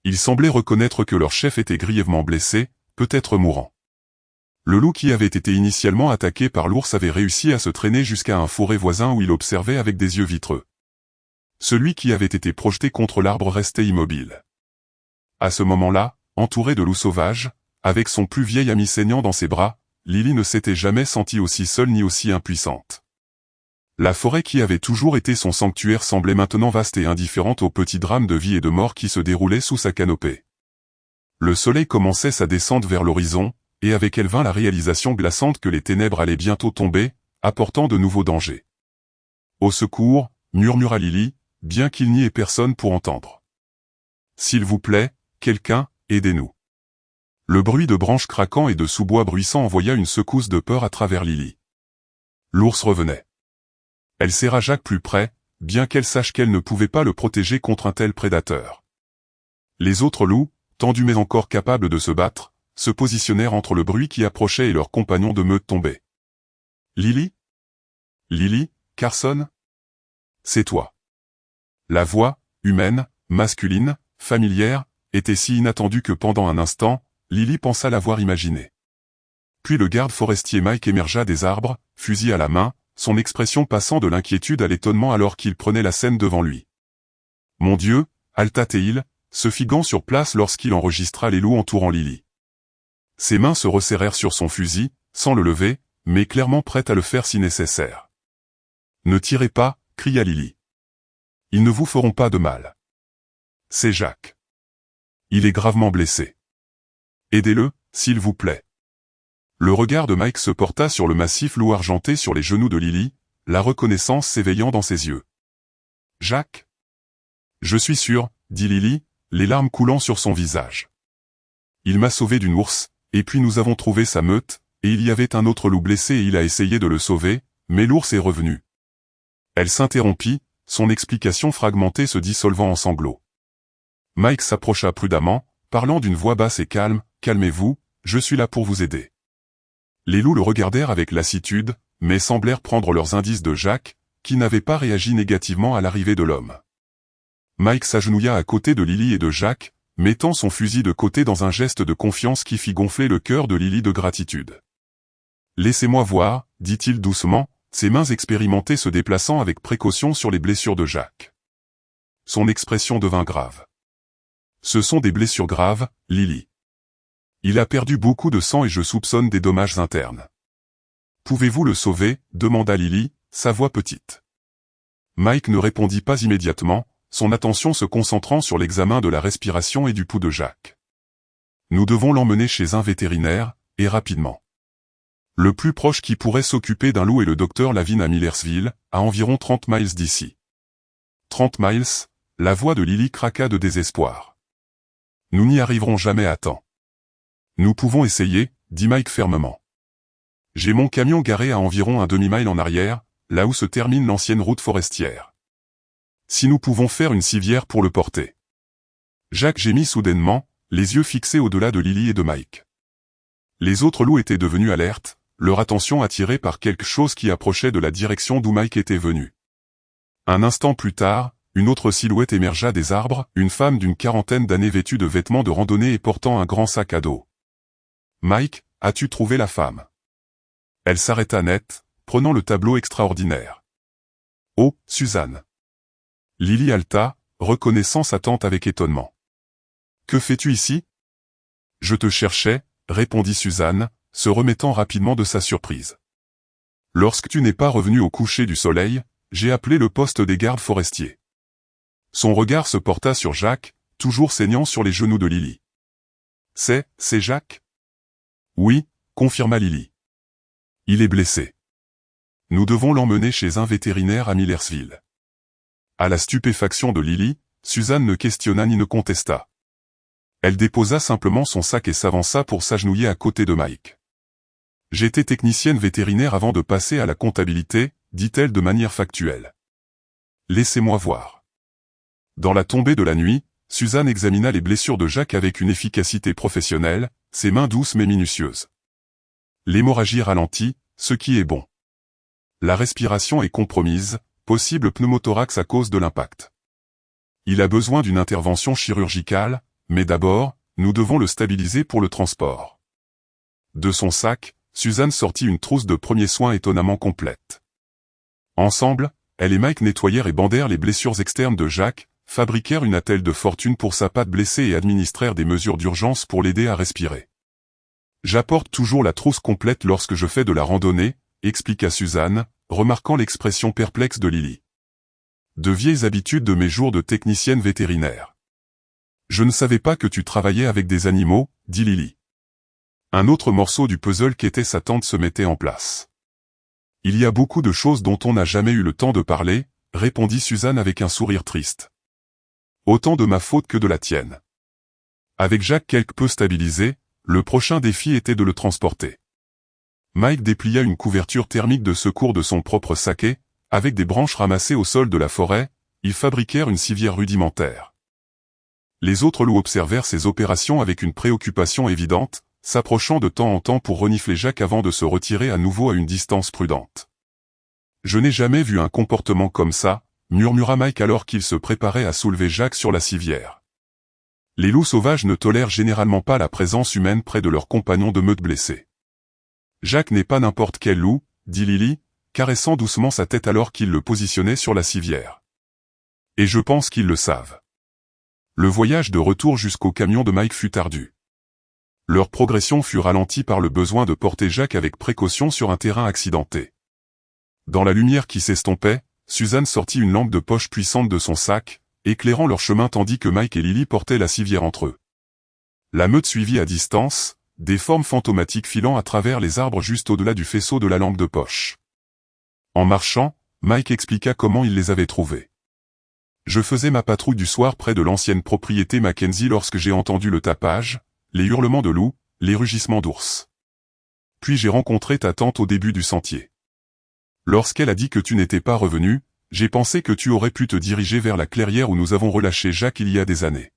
[SPEAKER 1] Ils semblaient reconnaître que leur chef était grièvement blessé, peut-être mourant. Le loup qui avait été initialement attaqué par l'ours avait réussi à se traîner jusqu'à un fourré voisin où il observait avec des yeux vitreux. Celui qui avait été projeté contre l'arbre restait immobile. À ce moment-là, entouré de loups sauvages, avec son plus vieil ami saignant dans ses bras, Lily ne s'était jamais sentie aussi seule ni aussi impuissante. La forêt qui avait toujours été son sanctuaire semblait maintenant vaste et indifférente aux petits drames de vie et de mort qui se déroulaient sous sa canopée. Le soleil commençait sa descente vers l'horizon, et avec elle vint la réalisation glaçante que les ténèbres allaient bientôt tomber, apportant de nouveaux dangers. « Au secours » murmura Lily, bien qu'il n'y ait personne pour entendre. « S'il vous plaît, quelqu'un, aidez-nous. » Le bruit de branches craquant et de sous-bois bruissant envoya une secousse de peur à travers Lily. L'ours revenait. Elle serra Jacques plus près, bien qu'elle sache qu'elle ne pouvait pas le protéger contre un tel prédateur. Les autres loups, tendus mais encore capables de se battre, se positionnèrent entre le bruit qui approchait et leurs compagnons de meute tombés. « Lily ? Lily, Carson ? C'est toi. » La voix, humaine, masculine, familière, était si inattendue que pendant un instant, Lily pensa l'avoir imaginée. Puis le garde forestier Mike émergea des arbres, fusil à la main, son expression passant de l'inquiétude à l'étonnement alors qu'il prenait la scène devant lui. « Mon Dieu » halta-t-il, se figant sur place lorsqu'il enregistra les loups entourant Lily. Ses mains se resserrèrent sur son fusil, sans le lever, mais clairement prêtes à le faire si nécessaire. « Ne tirez pas » cria Lily. « Ils ne vous feront pas de mal. C'est Jacques. Il est gravement blessé. Aidez-le, s'il vous plaît. » Le regard de Mike se porta sur le massif loup argenté sur les genoux de Lily, la reconnaissance s'éveillant dans ses yeux. « Jacques ? » « Je suis sûr, » dit Lily, les larmes coulant sur son visage. « Il m'a sauvé d'une ours, et puis nous avons trouvé sa meute, et il y avait un autre loup blessé et il a essayé de le sauver, mais l'ours est revenu. » Elle s'interrompit, son explication fragmentée se dissolvant en sanglots. Mike s'approcha prudemment, parlant d'une voix basse et calme, « Calmez-vous, je suis là pour vous aider. » Les loups le regardèrent avec lassitude, mais semblèrent prendre leurs indices de Jacques, qui n'avait pas réagi négativement à l'arrivée de l'homme. Mike s'agenouilla à côté de Lily et de Jacques, mettant son fusil de côté dans un geste de confiance qui fit gonfler le cœur de Lily de gratitude. « Laissez-moi voir » dit-il doucement, ses mains expérimentées se déplaçant avec précaution sur les blessures de Jacques. Son expression devint grave. « Ce sont des blessures graves, Lily. Il a perdu beaucoup de sang et je soupçonne des dommages internes. »« Pouvez-vous le sauver » demanda Lily, sa voix petite. Mike ne répondit pas immédiatement, son attention se concentrant sur l'examen de la respiration et du pouls de Jacques. « Nous devons l'emmener chez un vétérinaire, et rapidement. Le plus proche qui pourrait s'occuper d'un loup est le docteur Lavin à Millersville, à environ 30 miles d'ici. » 30 miles, la voix de Lily craqua de désespoir. « Nous n'y arriverons jamais à temps. »« Nous pouvons essayer, » dit Mike fermement. « J'ai mon camion garé à environ un demi-mile en arrière, là où se termine l'ancienne route forestière. Si nous pouvons faire une civière pour le porter. » Jacques gémit soudainement, les yeux fixés au-delà de Lily et de Mike. Les autres loups étaient devenus alertes, leur attention attirée par quelque chose qui approchait de la direction d'où Mike était venu. Un instant plus tard, une autre silhouette émergea des arbres, une femme d'une quarantaine d'années vêtue de vêtements de randonnée et portant un grand sac à dos. « Mike, as-tu trouvé la femme ?» Elle s'arrêta net, prenant le tableau extraordinaire. « Oh, Suzanne !» Lily haleta, reconnaissant sa tante avec étonnement. « Que fais-tu ici ?»« Je te cherchais, » répondit Suzanne, se remettant rapidement de sa surprise. « Lorsque tu n'es pas revenu au coucher du soleil, j'ai appelé le poste des gardes forestiers. » Son regard se porta sur Jacques, toujours saignant sur les genoux de Lily. « C'est Jacques ?» « Oui, » confirma Lily. « Il est blessé. Nous devons l'emmener chez un vétérinaire à Millersville. » À la stupéfaction de Lily, Suzanne ne questionna ni ne contesta. Elle déposa simplement son sac et s'avança pour s'agenouiller à côté de Mike. « J'étais technicienne vétérinaire avant de passer à la comptabilité, » dit-elle de manière factuelle. « Laissez-moi voir. » Dans la tombée de la nuit, Suzanne examina les blessures de Jacques avec une efficacité professionnelle, ses mains douces mais minutieuses. L'hémorragie ralentit, ce qui est bon. La respiration est compromise, possible pneumothorax à cause de l'impact. Il a besoin d'une intervention chirurgicale, mais d'abord, nous devons le stabiliser pour le transport. De son sac, Suzanne sortit une trousse de premiers soins étonnamment complète. Ensemble, elle et Mike nettoyèrent et bandèrent les blessures externes de Jacques, fabriquèrent une attelle de fortune pour sa patte blessée et administrèrent des mesures d'urgence pour l'aider à respirer. « J'apporte toujours la trousse complète lorsque je fais de la randonnée, » expliqua Suzanne, remarquant l'expression perplexe de Lily. « De vieilles habitudes de mes jours de technicienne vétérinaire. »« Je ne savais pas que tu travaillais avec des animaux, » dit Lily. Un autre morceau du puzzle qu'était sa tante se mettait en place. « Il y a beaucoup de choses dont on n'a jamais eu le temps de parler, » répondit Suzanne avec un sourire triste. « Autant de ma faute que de la tienne. » Avec Jacques quelque peu stabilisé, le prochain défi était de le transporter. Mike déplia une couverture thermique de secours de son propre sac et, avec des branches ramassées au sol de la forêt, ils fabriquèrent une civière rudimentaire. Les autres loups observèrent ces opérations avec une préoccupation évidente, s'approchant de temps en temps pour renifler Jacques avant de se retirer à nouveau à une distance prudente. « Je n'ai jamais vu un comportement comme ça, » murmura Mike alors qu'il se préparait à soulever Jacques sur la civière. Les loups sauvages ne tolèrent généralement pas la présence humaine près de leurs compagnons de meute blessés. « Jacques n'est pas n'importe quel loup, » dit Lily, caressant doucement sa tête alors qu'il le positionnait sur la civière. « Et je pense qu'ils le savent. » Le voyage de retour jusqu'au camion de Mike fut ardu. Leur progression fut ralentie par le besoin de porter Jacques avec précaution sur un terrain accidenté. Dans la lumière qui s'estompait, Suzanne sortit une lampe de poche puissante de son sac, éclairant leur chemin tandis que Mike et Lily portaient la civière entre eux. La meute suivit à distance, des formes fantomatiques filant à travers les arbres juste au-delà du faisceau de la lampe de poche. En marchant, Mike expliqua comment il les avait trouvés. « Je faisais ma patrouille du soir près de l'ancienne propriété Mackenzie lorsque j'ai entendu le tapage, les hurlements de loups, les rugissements d'ours. Puis j'ai rencontré ta tante au début du sentier. Lorsqu'elle a dit que tu n'étais pas revenu, j'ai pensé que tu aurais pu te diriger vers la clairière où nous avons relâché Jacques il y a des années.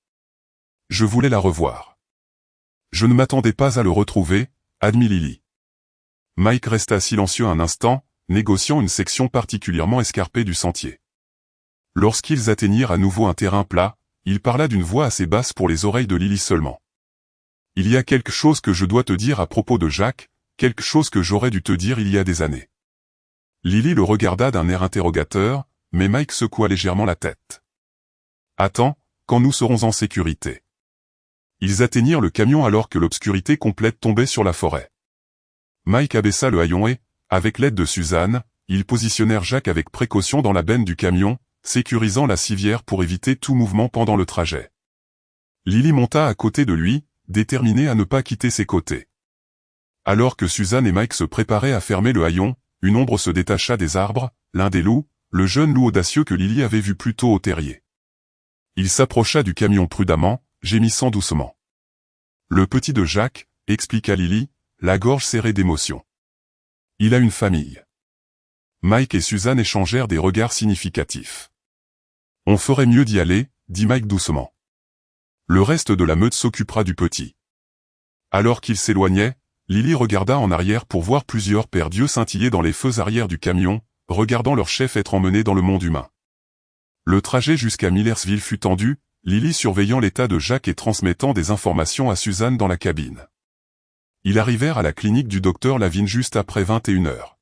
[SPEAKER 1] Je voulais la revoir. Je ne m'attendais pas à le retrouver, admit Lily. » Mike resta silencieux un instant, négociant une section particulièrement escarpée du sentier. Lorsqu'ils atteignirent à nouveau un terrain plat, il parla d'une voix assez basse pour les oreilles de Lily seulement. « Il y a quelque chose que je dois te dire à propos de Jacques, quelque chose que j'aurais dû te dire il y a des années. » Lily le regarda d'un air interrogateur, mais Mike secoua légèrement la tête. « Attends, quand nous serons en sécurité. » Ils atteignirent le camion alors que l'obscurité complète tombait sur la forêt. Mike abaissa le haillon et, avec l'aide de Suzanne, ils positionnèrent Jacques avec précaution dans la benne du camion, sécurisant la civière pour éviter tout mouvement pendant le trajet. Lily monta à côté de lui, déterminée à ne pas quitter ses côtés. Alors que Suzanne et Mike se préparaient à fermer le haillon, une ombre se détacha des arbres, l'un des loups, le jeune loup audacieux que Lily avait vu plus tôt au terrier. Il s'approcha du camion prudemment, gémissant doucement. « Le petit de Jacques, » expliqua Lily, la gorge serrée d'émotion. « Il a une famille. » Mike et Suzanne échangèrent des regards significatifs. « On ferait mieux d'y aller, » dit Mike doucement. « Le reste de la meute s'occupera du petit. » Alors qu'il s'éloignait, Lily regarda en arrière pour voir plusieurs paires d'yeux scintiller dans les feux arrière du camion, regardant leur chef être emmené dans le monde humain. Le trajet jusqu'à Millersville fut tendu, Lily surveillant l'état de Jacques et transmettant des informations à Suzanne dans la cabine. Ils arrivèrent à la clinique du docteur Lavigne juste après 21 heures.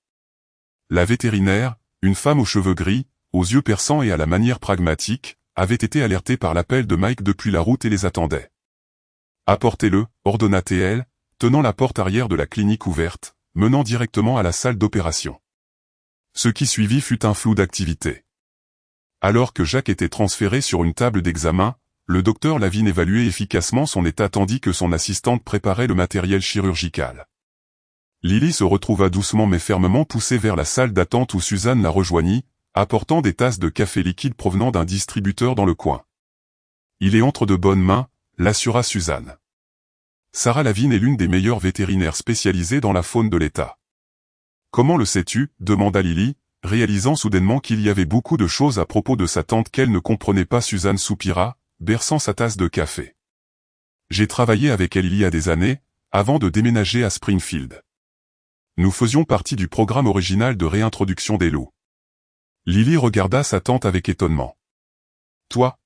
[SPEAKER 1] La vétérinaire, une femme aux cheveux gris, aux yeux perçants et à la manière pragmatique, avait été alertée par l'appel de Mike depuis la route et les attendait. « Apportez-le » ordonna-t-elle, tenant la porte arrière de la clinique ouverte, menant directement à la salle d'opération. Ce qui suivit fut un flou d'activité. Alors que Jacques était transféré sur une table d'examen, le docteur Lavigne évaluait efficacement son état tandis que son assistante préparait le matériel chirurgical. Lily se retrouva doucement mais fermement poussée vers la salle d'attente où Suzanne la rejoignit, apportant des tasses de café liquide provenant d'un distributeur dans le coin. « Il est entre de bonnes mains », l'assura Suzanne. Sarah Lavigne est l'une des meilleures vétérinaires spécialisées dans la faune de l'État. « Comment le sais-tu » demanda Lily, réalisant soudainement qu'il y avait beaucoup de choses à propos de sa tante qu'elle ne comprenait pas. Suzanne soupira, berçant sa tasse de café. « J'ai travaillé avec elle il y a des années, avant de déménager à Springfield. Nous faisions partie du programme original de réintroduction des loups. » Lily regarda sa tante avec étonnement. « Toi ?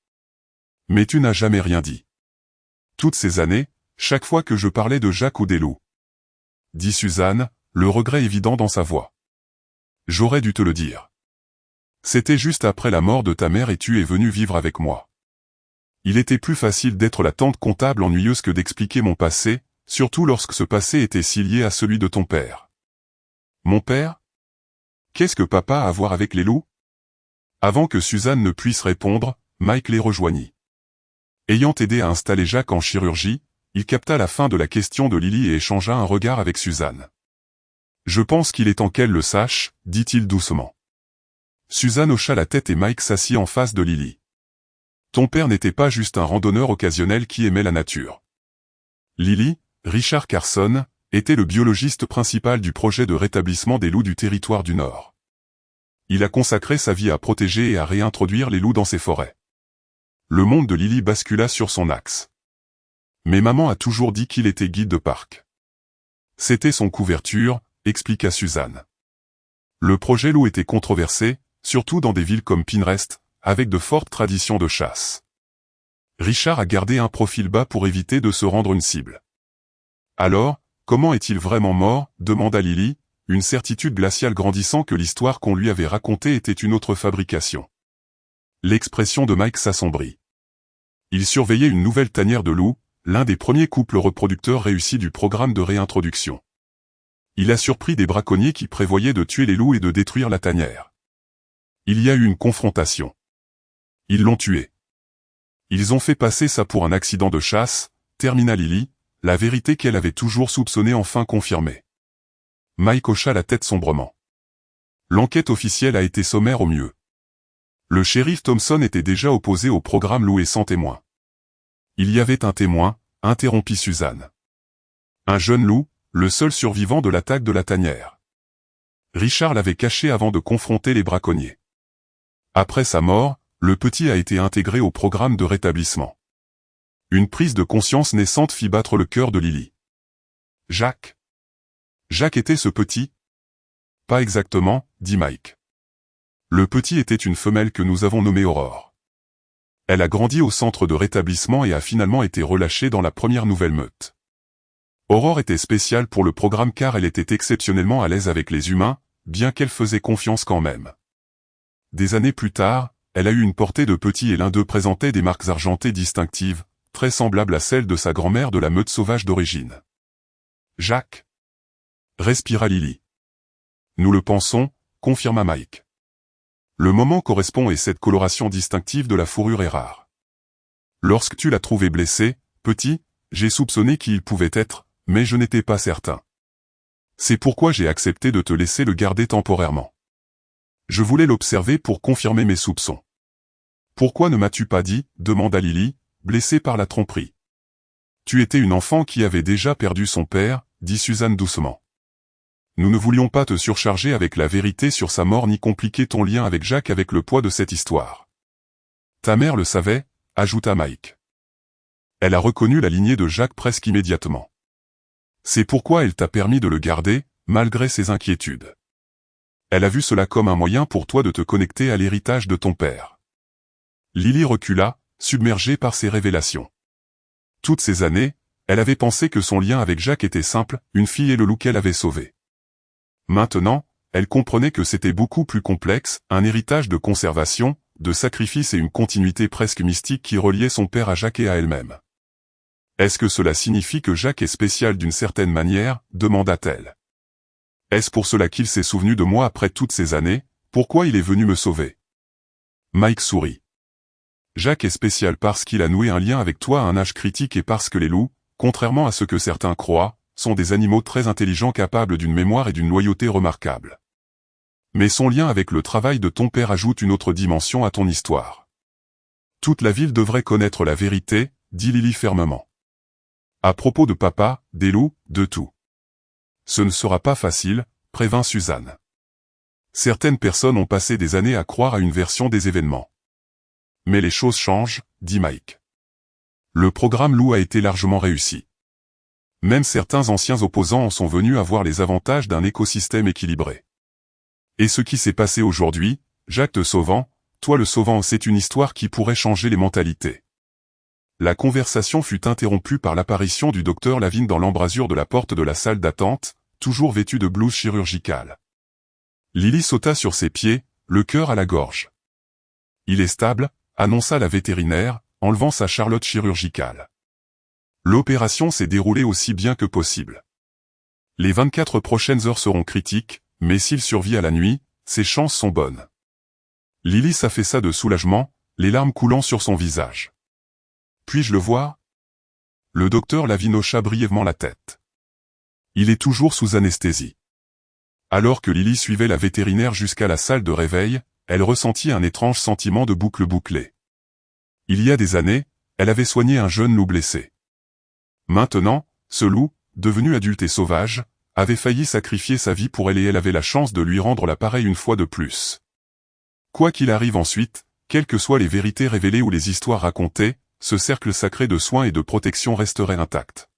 [SPEAKER 1] Mais tu n'as jamais rien dit. Toutes ces années, chaque fois que je parlais de Jacques ou des loups. » dit Suzanne, le regret évident dans sa voix. « J'aurais dû te le dire. C'était juste après la mort de ta mère et tu es venu vivre avec moi. Il était plus facile d'être la tante comptable ennuyeuse que d'expliquer mon passé, surtout lorsque ce passé était si lié à celui de ton père. » « Mon père ? Qu'est-ce que papa a à voir avec les loups ?» Avant que Suzanne ne puisse répondre, Mike les rejoignit. Ayant aidé à installer Jacques en chirurgie, il capta la fin de la question de Lily et échangea un regard avec Suzanne. « Je pense qu'il est temps qu'elle le sache, » dit-il doucement. Suzanne hocha la tête et Mike s'assit en face de Lily. « Ton père n'était pas juste un randonneur occasionnel qui aimait la nature. Lily, Richard Carson, était le biologiste principal du projet de rétablissement des loups du territoire du Nord. Il a consacré sa vie à protéger et à réintroduire les loups dans ses forêts. » Le monde de Lily bascula sur son axe. « Mais maman a toujours dit qu'il était guide de parc. » C'était son couverture, expliqua Suzanne. Le projet loup était controversé, surtout dans des villes comme Pinterest, avec de fortes traditions de chasse. Richard a gardé un profil bas pour éviter de se rendre une cible. « Alors, comment est-il vraiment mort ?» demanda Lily, une certitude glaciale grandissant que l'histoire qu'on lui avait racontée était une autre fabrication. L'expression de Mike s'assombrit. Il surveillait une nouvelle tanière de loups, l'un des premiers couples reproducteurs réussis du programme de réintroduction. Il a surpris des braconniers qui prévoyaient de tuer les loups et de détruire la tanière. Il y a eu une confrontation. Ils l'ont tué. Ils ont fait passer ça pour un accident de chasse, termina Lily, la vérité qu'elle avait toujours soupçonnée enfin confirmée. Mike hocha la tête sombrement. L'enquête officielle a été sommaire au mieux. Le shérif Thompson était déjà opposé au programme loup et sans témoin. Il y avait un témoin, interrompit Suzanne. Un jeune loup, le seul survivant de l'attaque de la tanière. Richard l'avait caché avant de confronter les braconniers. Après sa mort, le petit a été intégré au programme de rétablissement. Une prise de conscience naissante fit battre le cœur de Lily. Jacques. Jacques était ce petit ? Pas exactement, dit Mike. Le petit était une femelle que nous avons nommée Aurore. Elle a grandi au centre de rétablissement et a finalement été relâchée dans la première nouvelle meute. Aurore était spéciale pour le programme car elle était exceptionnellement à l'aise avec les humains, bien qu'elle faisait confiance quand même. Des années plus tard, elle a eu une portée de petit et l'un d'eux présentait des marques argentées distinctives, très semblables à celles de sa grand-mère de la meute sauvage d'origine. Jacques. Respira Lily. Nous le pensons, confirma Mike. Le moment correspond et cette coloration distinctive de la fourrure est rare. Lorsque tu l'as trouvé blessé, petit, j'ai soupçonné qui il pouvait être, mais je n'étais pas certain. C'est pourquoi j'ai accepté de te laisser le garder temporairement. Je voulais l'observer pour confirmer mes soupçons. Pourquoi ne m'as-tu pas dit, demanda Lily, blessée par la tromperie. Tu étais une enfant qui avait déjà perdu son père, dit Suzanne doucement. Nous ne voulions pas te surcharger avec la vérité sur sa mort ni compliquer ton lien avec Jacques avec le poids de cette histoire. Ta mère le savait, ajouta Mike. Elle a reconnu la lignée de Jacques presque immédiatement. C'est pourquoi elle t'a permis de le garder, malgré ses inquiétudes. Elle a vu cela comme un moyen pour toi de te connecter à l'héritage de ton père. Lily recula, submergée par ces révélations. Toutes ces années, elle avait pensé que son lien avec Jacques était simple, une fille et le loup qu'elle avait sauvé. Maintenant, elle comprenait que c'était beaucoup plus complexe, un héritage de conservation, de sacrifice et une continuité presque mystique qui reliait son père à Jacques et à elle-même. « Est-ce que cela signifie que Jacques est spécial d'une certaine manière ?» demanda-t-elle. « Est-ce pour cela qu'il s'est souvenu de moi après toutes ces années? Pourquoi il est venu me sauver ?» Mike sourit. « Jacques est spécial parce qu'il a noué un lien avec toi à un âge critique et parce que les loups, contrairement à ce que certains croient, sont des animaux très intelligents capables d'une mémoire et d'une loyauté remarquables. Mais son lien avec le travail de ton père ajoute une autre dimension à ton histoire. Toute la ville devrait connaître la vérité, dit Lily fermement. À propos de papa, des loups, de tout. Ce ne sera pas facile, prévint Suzanne. Certaines personnes ont passé des années à croire à une version des événements. Mais les choses changent, dit Mike. Le programme loup a été largement réussi. Même certains anciens opposants en sont venus à voir les avantages d'un écosystème équilibré. Et ce qui s'est passé aujourd'hui, Jacques te sauvant, toi le sauvant, c'est une histoire qui pourrait changer les mentalités. La conversation fut interrompue par l'apparition du docteur Lavigne dans l'embrasure de la porte de la salle d'attente, toujours vêtu de blouse chirurgicale. Lily sauta sur ses pieds, le cœur à la gorge. « Il est stable », annonça la vétérinaire, enlevant sa charlotte chirurgicale. L'opération s'est déroulée aussi bien que possible. Les 24 prochaines heures seront critiques, mais s'il survit à la nuit, ses chances sont bonnes. Lily s'affaissa de soulagement, les larmes coulant sur son visage. « Puis-je le voir ?» Le docteur Lavigne hocha brièvement la tête. Il est toujours sous anesthésie. Alors que Lily suivait la vétérinaire jusqu'à la salle de réveil, elle ressentit un étrange sentiment de boucle bouclée. Il y a des années, elle avait soigné un jeune loup blessé. Maintenant, ce loup, devenu adulte et sauvage, avait failli sacrifier sa vie pour elle et elle avait la chance de lui rendre l'appareil une fois de plus. Quoi qu'il arrive ensuite, quelles que soient les vérités révélées ou les histoires racontées, ce cercle sacré de soins et de protection resterait intact.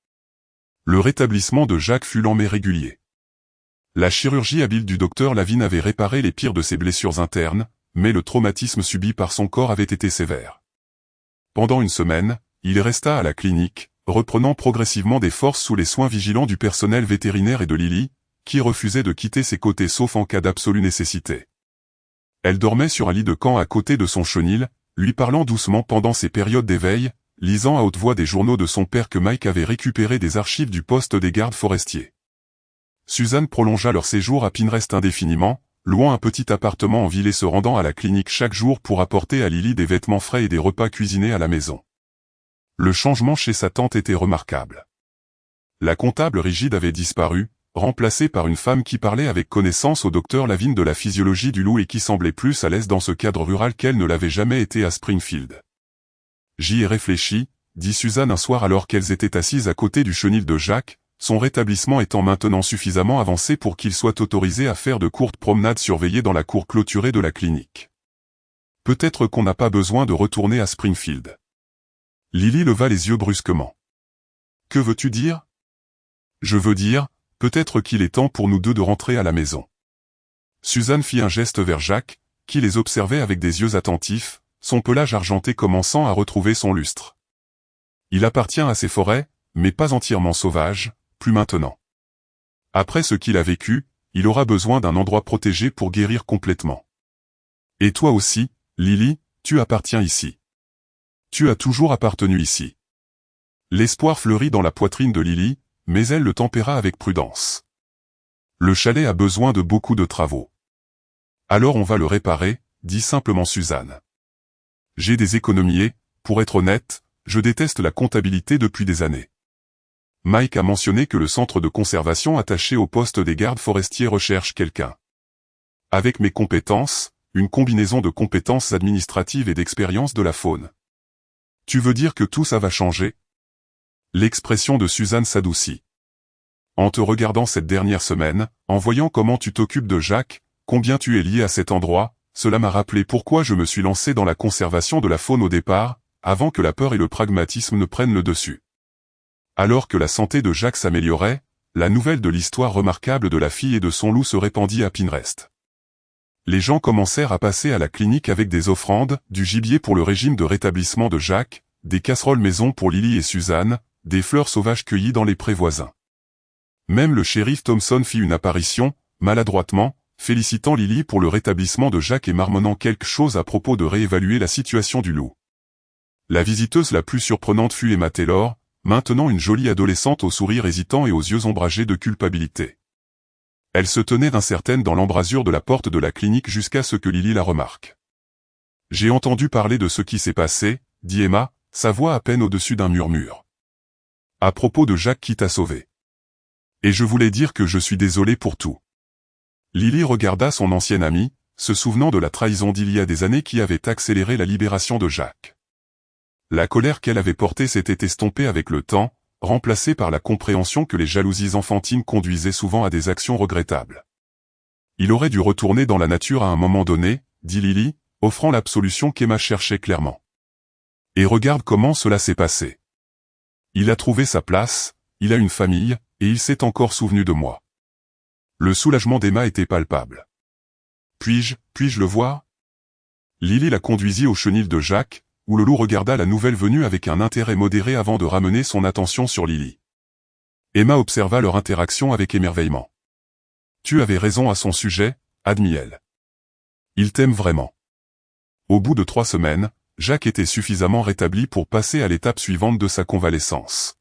[SPEAKER 1] Le rétablissement de Jacques fut lent mais régulier. La chirurgie habile du docteur Lavigne avait réparé les pires de ses blessures internes, mais le traumatisme subi par son corps avait été sévère. Pendant une semaine, il resta à la clinique, reprenant progressivement des forces sous les soins vigilants du personnel vétérinaire et de Lily, qui refusait de quitter ses côtés sauf en cas d'absolue nécessité. Elle dormait sur un lit de camp à côté de son chenil, lui parlant doucement pendant ses périodes d'éveil, lisant à haute voix des journaux de son père que Mike avait récupérés des archives du poste des gardes forestiers. Suzanne prolongea leur séjour à Pinrest indéfiniment, louant un petit appartement en ville et se rendant à la clinique chaque jour pour apporter à Lily des vêtements frais et des repas cuisinés à la maison. Le changement chez sa tante était remarquable. La comptable rigide avait disparu, remplacée par une femme qui parlait avec connaissance au docteur Lavigne de la physiologie du loup et qui semblait plus à l'aise dans ce cadre rural qu'elle ne l'avait jamais été à Springfield. « J'y ai réfléchi », dit Suzanne un soir alors qu'elles étaient assises à côté du chenil de Jacques, son rétablissement étant maintenant suffisamment avancé pour qu'il soit autorisé à faire de courtes promenades surveillées dans la cour clôturée de la clinique. Peut-être qu'on n'a pas besoin de retourner à Springfield. Lily leva les yeux brusquement. « Que veux-tu dire ?»« Je veux dire, peut-être qu'il est temps pour nous deux de rentrer à la maison. » Suzanne fit un geste vers Jacques, qui les observait avec des yeux attentifs, son pelage argenté commençant à retrouver son lustre. Il appartient à ces forêts, mais pas entièrement sauvage, plus maintenant. Après ce qu'il a vécu, il aura besoin d'un endroit protégé pour guérir complètement. Et toi aussi, Lily, tu appartiens ici. Tu as toujours appartenu ici. L'espoir fleurit dans la poitrine de Lily, mais elle le tempéra avec prudence. Le chalet a besoin de beaucoup de travaux. Alors on va le réparer, dit simplement Suzanne. J'ai des économies et, pour être honnête, je déteste la comptabilité depuis des années. Mike a mentionné que le centre de conservation attaché au poste des gardes forestiers recherche quelqu'un. Avec mes compétences, une combinaison de compétences administratives et d'expérience de la faune. Tu veux dire que tout ça va changer? L'expression de Suzanne s'adoucit. En te regardant cette dernière semaine, en voyant comment tu t'occupes de Jacques, combien tu es lié à cet endroit, cela m'a rappelé pourquoi je me suis lancé dans la conservation de la faune au départ, avant que la peur et le pragmatisme ne prennent le dessus. Alors que la santé de Jacques s'améliorait, la nouvelle de l'histoire remarquable de la fille et de son loup se répandit à Pinrest. Les gens commencèrent à passer à la clinique avec des offrandes, du gibier pour le régime de rétablissement de Jacques, des casseroles maison pour Lily et Suzanne, des fleurs sauvages cueillies dans les prés voisins. Même le shérif Thompson fit une apparition, maladroitement, félicitant Lily pour le rétablissement de Jacques et marmonnant quelque chose à propos de réévaluer la situation du loup. La visiteuse la plus surprenante fut Emma Taylor, maintenant une jolie adolescente au sourire hésitant et aux yeux ombragés de culpabilité. Elle se tenait incertaine dans l'embrasure de la porte de la clinique jusqu'à ce que Lily la remarque. « J'ai entendu parler de ce qui s'est passé, » dit Emma, sa voix à peine au-dessus d'un murmure. « À propos de Jacques qui t'a sauvé. Et je voulais dire que je suis désolée pour tout. » Lily regarda son ancienne amie, se souvenant de la trahison d'il y a des années qui avait accéléré la libération de Jacques. La colère qu'elle avait portée s'était estompée avec le temps, remplacée par la compréhension que les jalousies enfantines conduisaient souvent à des actions regrettables. Il aurait dû retourner dans la nature à un moment donné, dit Lily, offrant l'absolution qu'Emma cherchait clairement. Et regarde comment cela s'est passé. Il a trouvé sa place, il a une famille, et il s'est encore souvenu de moi. Le soulagement d'Emma était palpable. Puis-je le voir? Lily la conduisit au chenil de Jacques, où le loup regarda la nouvelle venue avec un intérêt modéré avant de ramener son attention sur Lily. Emma observa leur interaction avec émerveillement. « Tu avais raison à son sujet, » admit-elle. « Il t'aime vraiment. » Au bout de 3 semaines, Jacques était suffisamment rétabli pour passer à l'étape suivante de sa convalescence.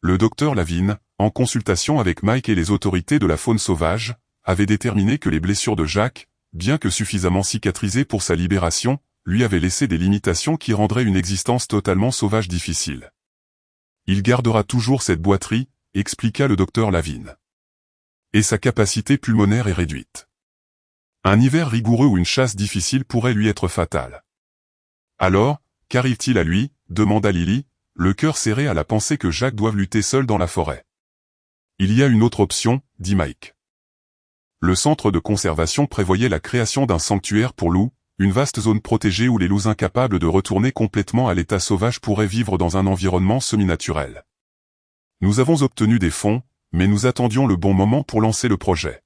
[SPEAKER 1] Le docteur Lavigne, en consultation avec Mike et les autorités de la faune sauvage, avait déterminé que les blessures de Jacques, bien que suffisamment cicatrisées pour sa libération, lui avaient laissé des limitations qui rendraient une existence totalement sauvage difficile. Il gardera toujours cette boiterie, expliqua le docteur Lavigne. Et sa capacité pulmonaire est réduite. Un hiver rigoureux ou une chasse difficile pourrait lui être fatale. Alors, qu'arrive-t-il à lui, demanda Lily, le cœur serré à la pensée que Jacques doive lutter seul dans la forêt. Il y a une autre option, dit Mike. Le centre de conservation prévoyait la création d'un sanctuaire pour loups, une vaste zone protégée où les loups incapables de retourner complètement à l'état sauvage pourraient vivre dans un environnement semi-naturel. Nous avons obtenu des fonds, mais nous attendions le bon moment pour lancer le projet.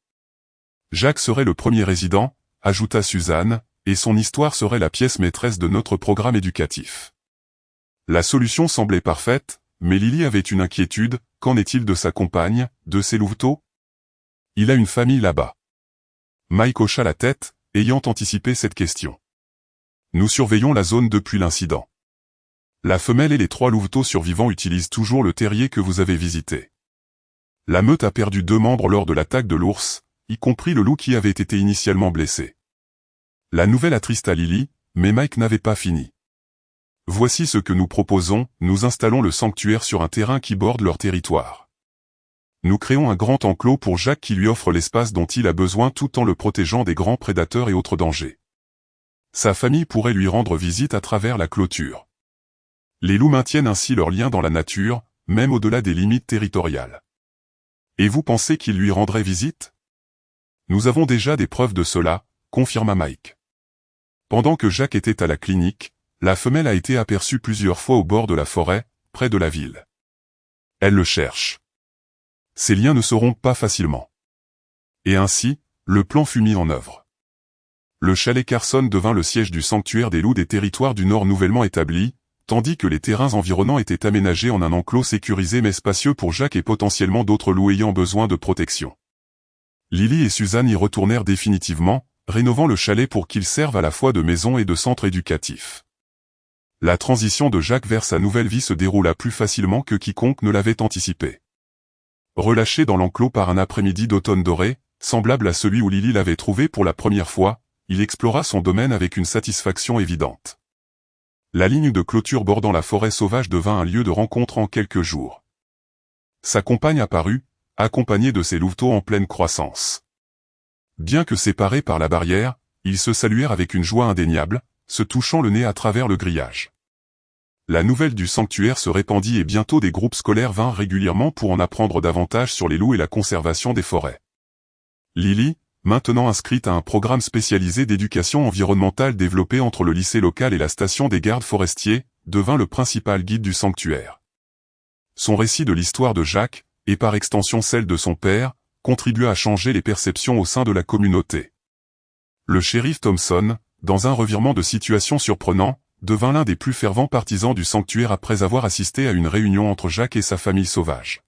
[SPEAKER 1] Jacques serait le premier résident, ajouta Suzanne, et son histoire serait la pièce maîtresse de notre programme éducatif. La solution semblait parfaite, mais Lily avait une inquiétude, qu'en est-il de sa compagne, de ses louveteaux? Il a une famille là-bas. Mike hocha la tête, ayant anticipé cette question. Nous surveillons la zone depuis l'incident. La femelle et les 3 louveteaux survivants utilisent toujours le terrier que vous avez visité. La meute a perdu 2 membres lors de l'attaque de l'ours, y compris le loup qui avait été initialement blessé. La nouvelle attrista Lily, mais Mike n'avait pas fini. Voici ce que nous proposons, nous installons le sanctuaire sur un terrain qui borde leur territoire. Nous créons un grand enclos pour Jacques qui lui offre l'espace dont il a besoin tout en le protégeant des grands prédateurs et autres dangers. Sa famille pourrait lui rendre visite à travers la clôture. Les loups maintiennent ainsi leur lien dans la nature, même au-delà des limites territoriales. Et vous pensez qu'il lui rendrait visite? Nous avons déjà des preuves de cela, confirma Mike. Pendant que Jacques était à la clinique, la femelle a été aperçue plusieurs fois au bord de la forêt, près de la ville. Elle le cherche. Ces liens ne se rompent pas facilement. Et ainsi, le plan fut mis en œuvre. Le chalet Carson devint le siège du sanctuaire des loups des territoires du Nord nouvellement établi, tandis que les terrains environnants étaient aménagés en un enclos sécurisé mais spacieux pour Jacques et potentiellement d'autres loups ayant besoin de protection. Lily et Suzanne y retournèrent définitivement, rénovant le chalet pour qu'il serve à la fois de maison et de centre éducatif. La transition de Jacques vers sa nouvelle vie se déroula plus facilement que quiconque ne l'avait anticipé. Relâché dans l'enclos par un après-midi d'automne doré, semblable à celui où Lily l'avait trouvé pour la première fois, il explora son domaine avec une satisfaction évidente. La ligne de clôture bordant la forêt sauvage devint un lieu de rencontre en quelques jours. Sa compagne apparut, accompagnée de ses louveteaux en pleine croissance. Bien que séparés par la barrière, ils se saluèrent avec une joie indéniable, se touchant le nez à travers le grillage. La nouvelle du sanctuaire se répandit et bientôt des groupes scolaires vinrent régulièrement pour en apprendre davantage sur les loups et la conservation des forêts. Lily, maintenant inscrite à un programme spécialisé d'éducation environnementale développé entre le lycée local et la station des gardes forestiers, devint le principal guide du sanctuaire. Son récit de l'histoire de Jacques, et par extension celle de son père, contribua à changer les perceptions au sein de la communauté. Le shérif Thompson, dans un revirement de situation surprenant, devint l'un des plus fervents partisans du sanctuaire après avoir assisté à une réunion entre Jack et sa famille sauvage.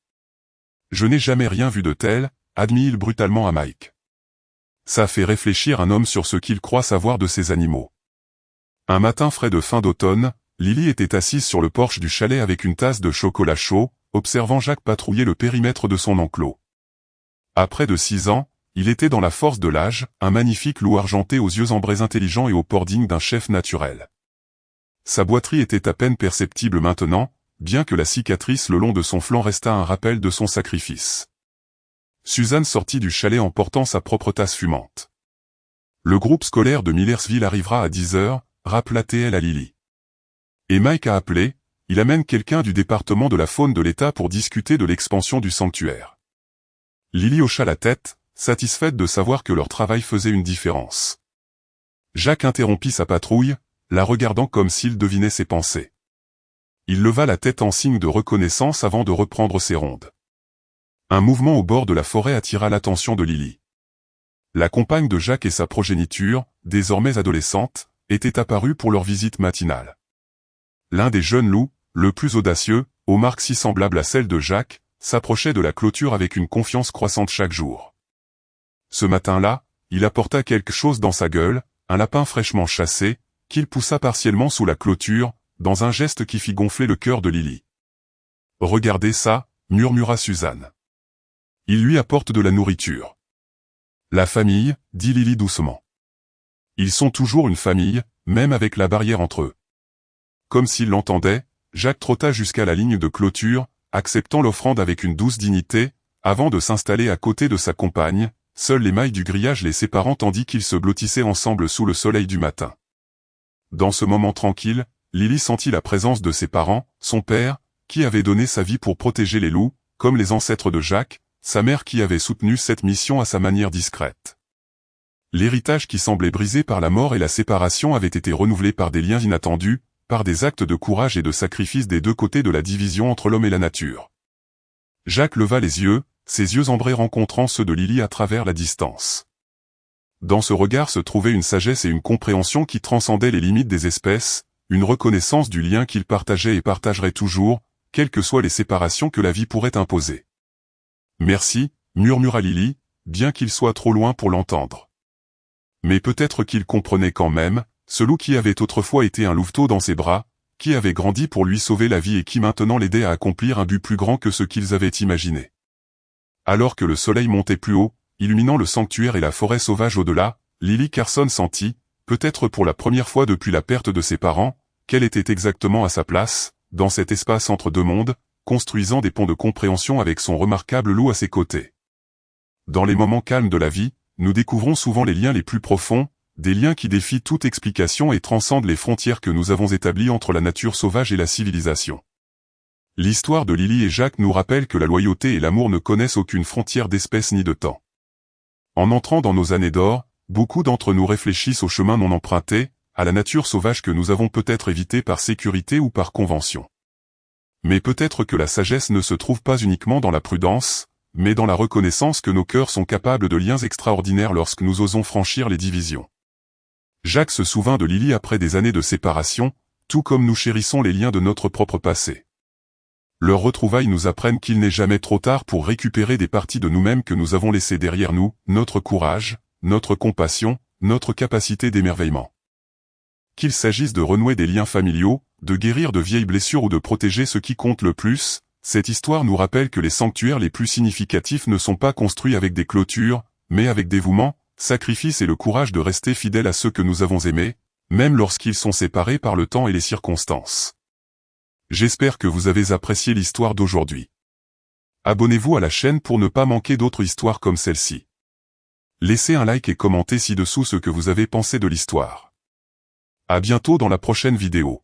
[SPEAKER 1] « Je n'ai jamais rien vu de tel », admit-il brutalement à Mike. « Ça fait réfléchir un homme sur ce qu'il croit savoir de ces animaux. » Un matin frais de fin d'automne, Lily était assise sur le porche du chalet avec une tasse de chocolat chaud, observant Jack patrouiller le périmètre de son enclos. À près de 6 ans, il était dans la force de l'âge, un magnifique loup argenté aux yeux ambrés intelligents et au port digne d'un chef naturel. Sa boiterie était à peine perceptible maintenant, bien que la cicatrice le long de son flanc restât un rappel de son sacrifice. Suzanne sortit du chalet en portant sa propre tasse fumante. Le groupe scolaire de Millersville arrivera à 10 heures, rappela-t-elle à Lily. Et Mike a appelé, il amène quelqu'un du département de la faune de l'État pour discuter de l'expansion du sanctuaire. Lily hocha la tête, satisfaite de savoir que leur travail faisait une différence. Jack interrompit sa patrouille, la regardant comme s'il devinait ses pensées. Il leva la tête en signe de reconnaissance avant de reprendre ses rondes. Un mouvement au bord de la forêt attira l'attention de Lily. La compagne de Jack et sa progéniture, désormais adolescente, étaient apparus pour leur visite matinale. L'un des jeunes loups, le plus audacieux, aux marques si semblables à celles de Jack, s'approchait de la clôture avec une confiance croissante chaque jour. Ce matin-là, il apporta quelque chose dans sa gueule, un lapin fraîchement chassé, qu'il poussa partiellement sous la clôture, dans un geste qui fit gonfler le cœur de Lily. « Regardez ça » murmura Suzanne. « Il lui apporte de la nourriture. »« La famille » dit Lily doucement. « Ils sont toujours une famille, même avec la barrière entre eux. » Comme s'il l'entendait, Jack trotta jusqu'à la ligne de clôture, acceptant l'offrande avec une douce dignité, avant de s'installer à côté de sa compagne, seules les mailles du grillage les séparant tandis qu'ils se blottissaient ensemble sous le soleil du matin. Dans ce moment tranquille, Lily sentit la présence de ses parents, son père, qui avait donné sa vie pour protéger les loups, comme les ancêtres de Jack, sa mère qui avait soutenu cette mission à sa manière discrète. L'héritage qui semblait brisé par la mort et la séparation avait été renouvelé par des liens inattendus, par des actes de courage et de sacrifice des deux côtés de la division entre l'homme et la nature. Jack leva les yeux, ses yeux ambrés rencontrant ceux de Lily à travers la distance. Dans ce regard se trouvait une sagesse et une compréhension qui transcendaient les limites des espèces, une reconnaissance du lien qu'ils partageaient et partageraient toujours, quelles que soient les séparations que la vie pourrait imposer. « Merci » murmura Lily, bien qu'il soit trop loin pour l'entendre. Mais peut-être qu'il comprenait quand même, ce loup qui avait autrefois été un louveteau dans ses bras, qui avait grandi pour lui sauver la vie et qui maintenant l'aidait à accomplir un but plus grand que ce qu'ils avaient imaginé. Alors que le soleil montait plus haut, illuminant le sanctuaire et la forêt sauvage au-delà, Lily Carson sentit, peut-être pour la première fois depuis la perte de ses parents, qu'elle était exactement à sa place, dans cet espace entre deux mondes, construisant des ponts de compréhension avec son remarquable loup à ses côtés. Dans les moments calmes de la vie, nous découvrons souvent les liens les plus profonds, des liens qui défient toute explication et transcendent les frontières que nous avons établies entre la nature sauvage et la civilisation. L'histoire de Lily et Jack nous rappelle que la loyauté et l'amour ne connaissent aucune frontière d'espèce ni de temps. En entrant dans nos années d'or, beaucoup d'entre nous réfléchissent au chemin non emprunté, à la nature sauvage que nous avons peut-être évité par sécurité ou par convention. Mais peut-être que la sagesse ne se trouve pas uniquement dans la prudence, mais dans la reconnaissance que nos cœurs sont capables de liens extraordinaires lorsque nous osons franchir les divisions. Jack se souvint de Lily après des années de séparation, tout comme nous chérissons les liens de notre propre passé. Leurs retrouvailles nous apprennent qu'il n'est jamais trop tard pour récupérer des parties de nous-mêmes que nous avons laissées derrière nous, notre courage, notre compassion, notre capacité d'émerveillement. Qu'il s'agisse de renouer des liens familiaux, de guérir de vieilles blessures ou de protéger ce qui compte le plus, cette histoire nous rappelle que les sanctuaires les plus significatifs ne sont pas construits avec des clôtures, mais avec dévouement, sacrifice et le courage de rester fidèles à ceux que nous avons aimés, même lorsqu'ils sont séparés par le temps et les circonstances. J'espère que vous avez apprécié l'histoire d'aujourd'hui. Abonnez-vous à la chaîne pour ne pas manquer d'autres histoires comme celle-ci. Laissez un like et commentez ci-dessous ce que vous avez pensé de l'histoire. À bientôt dans la prochaine vidéo.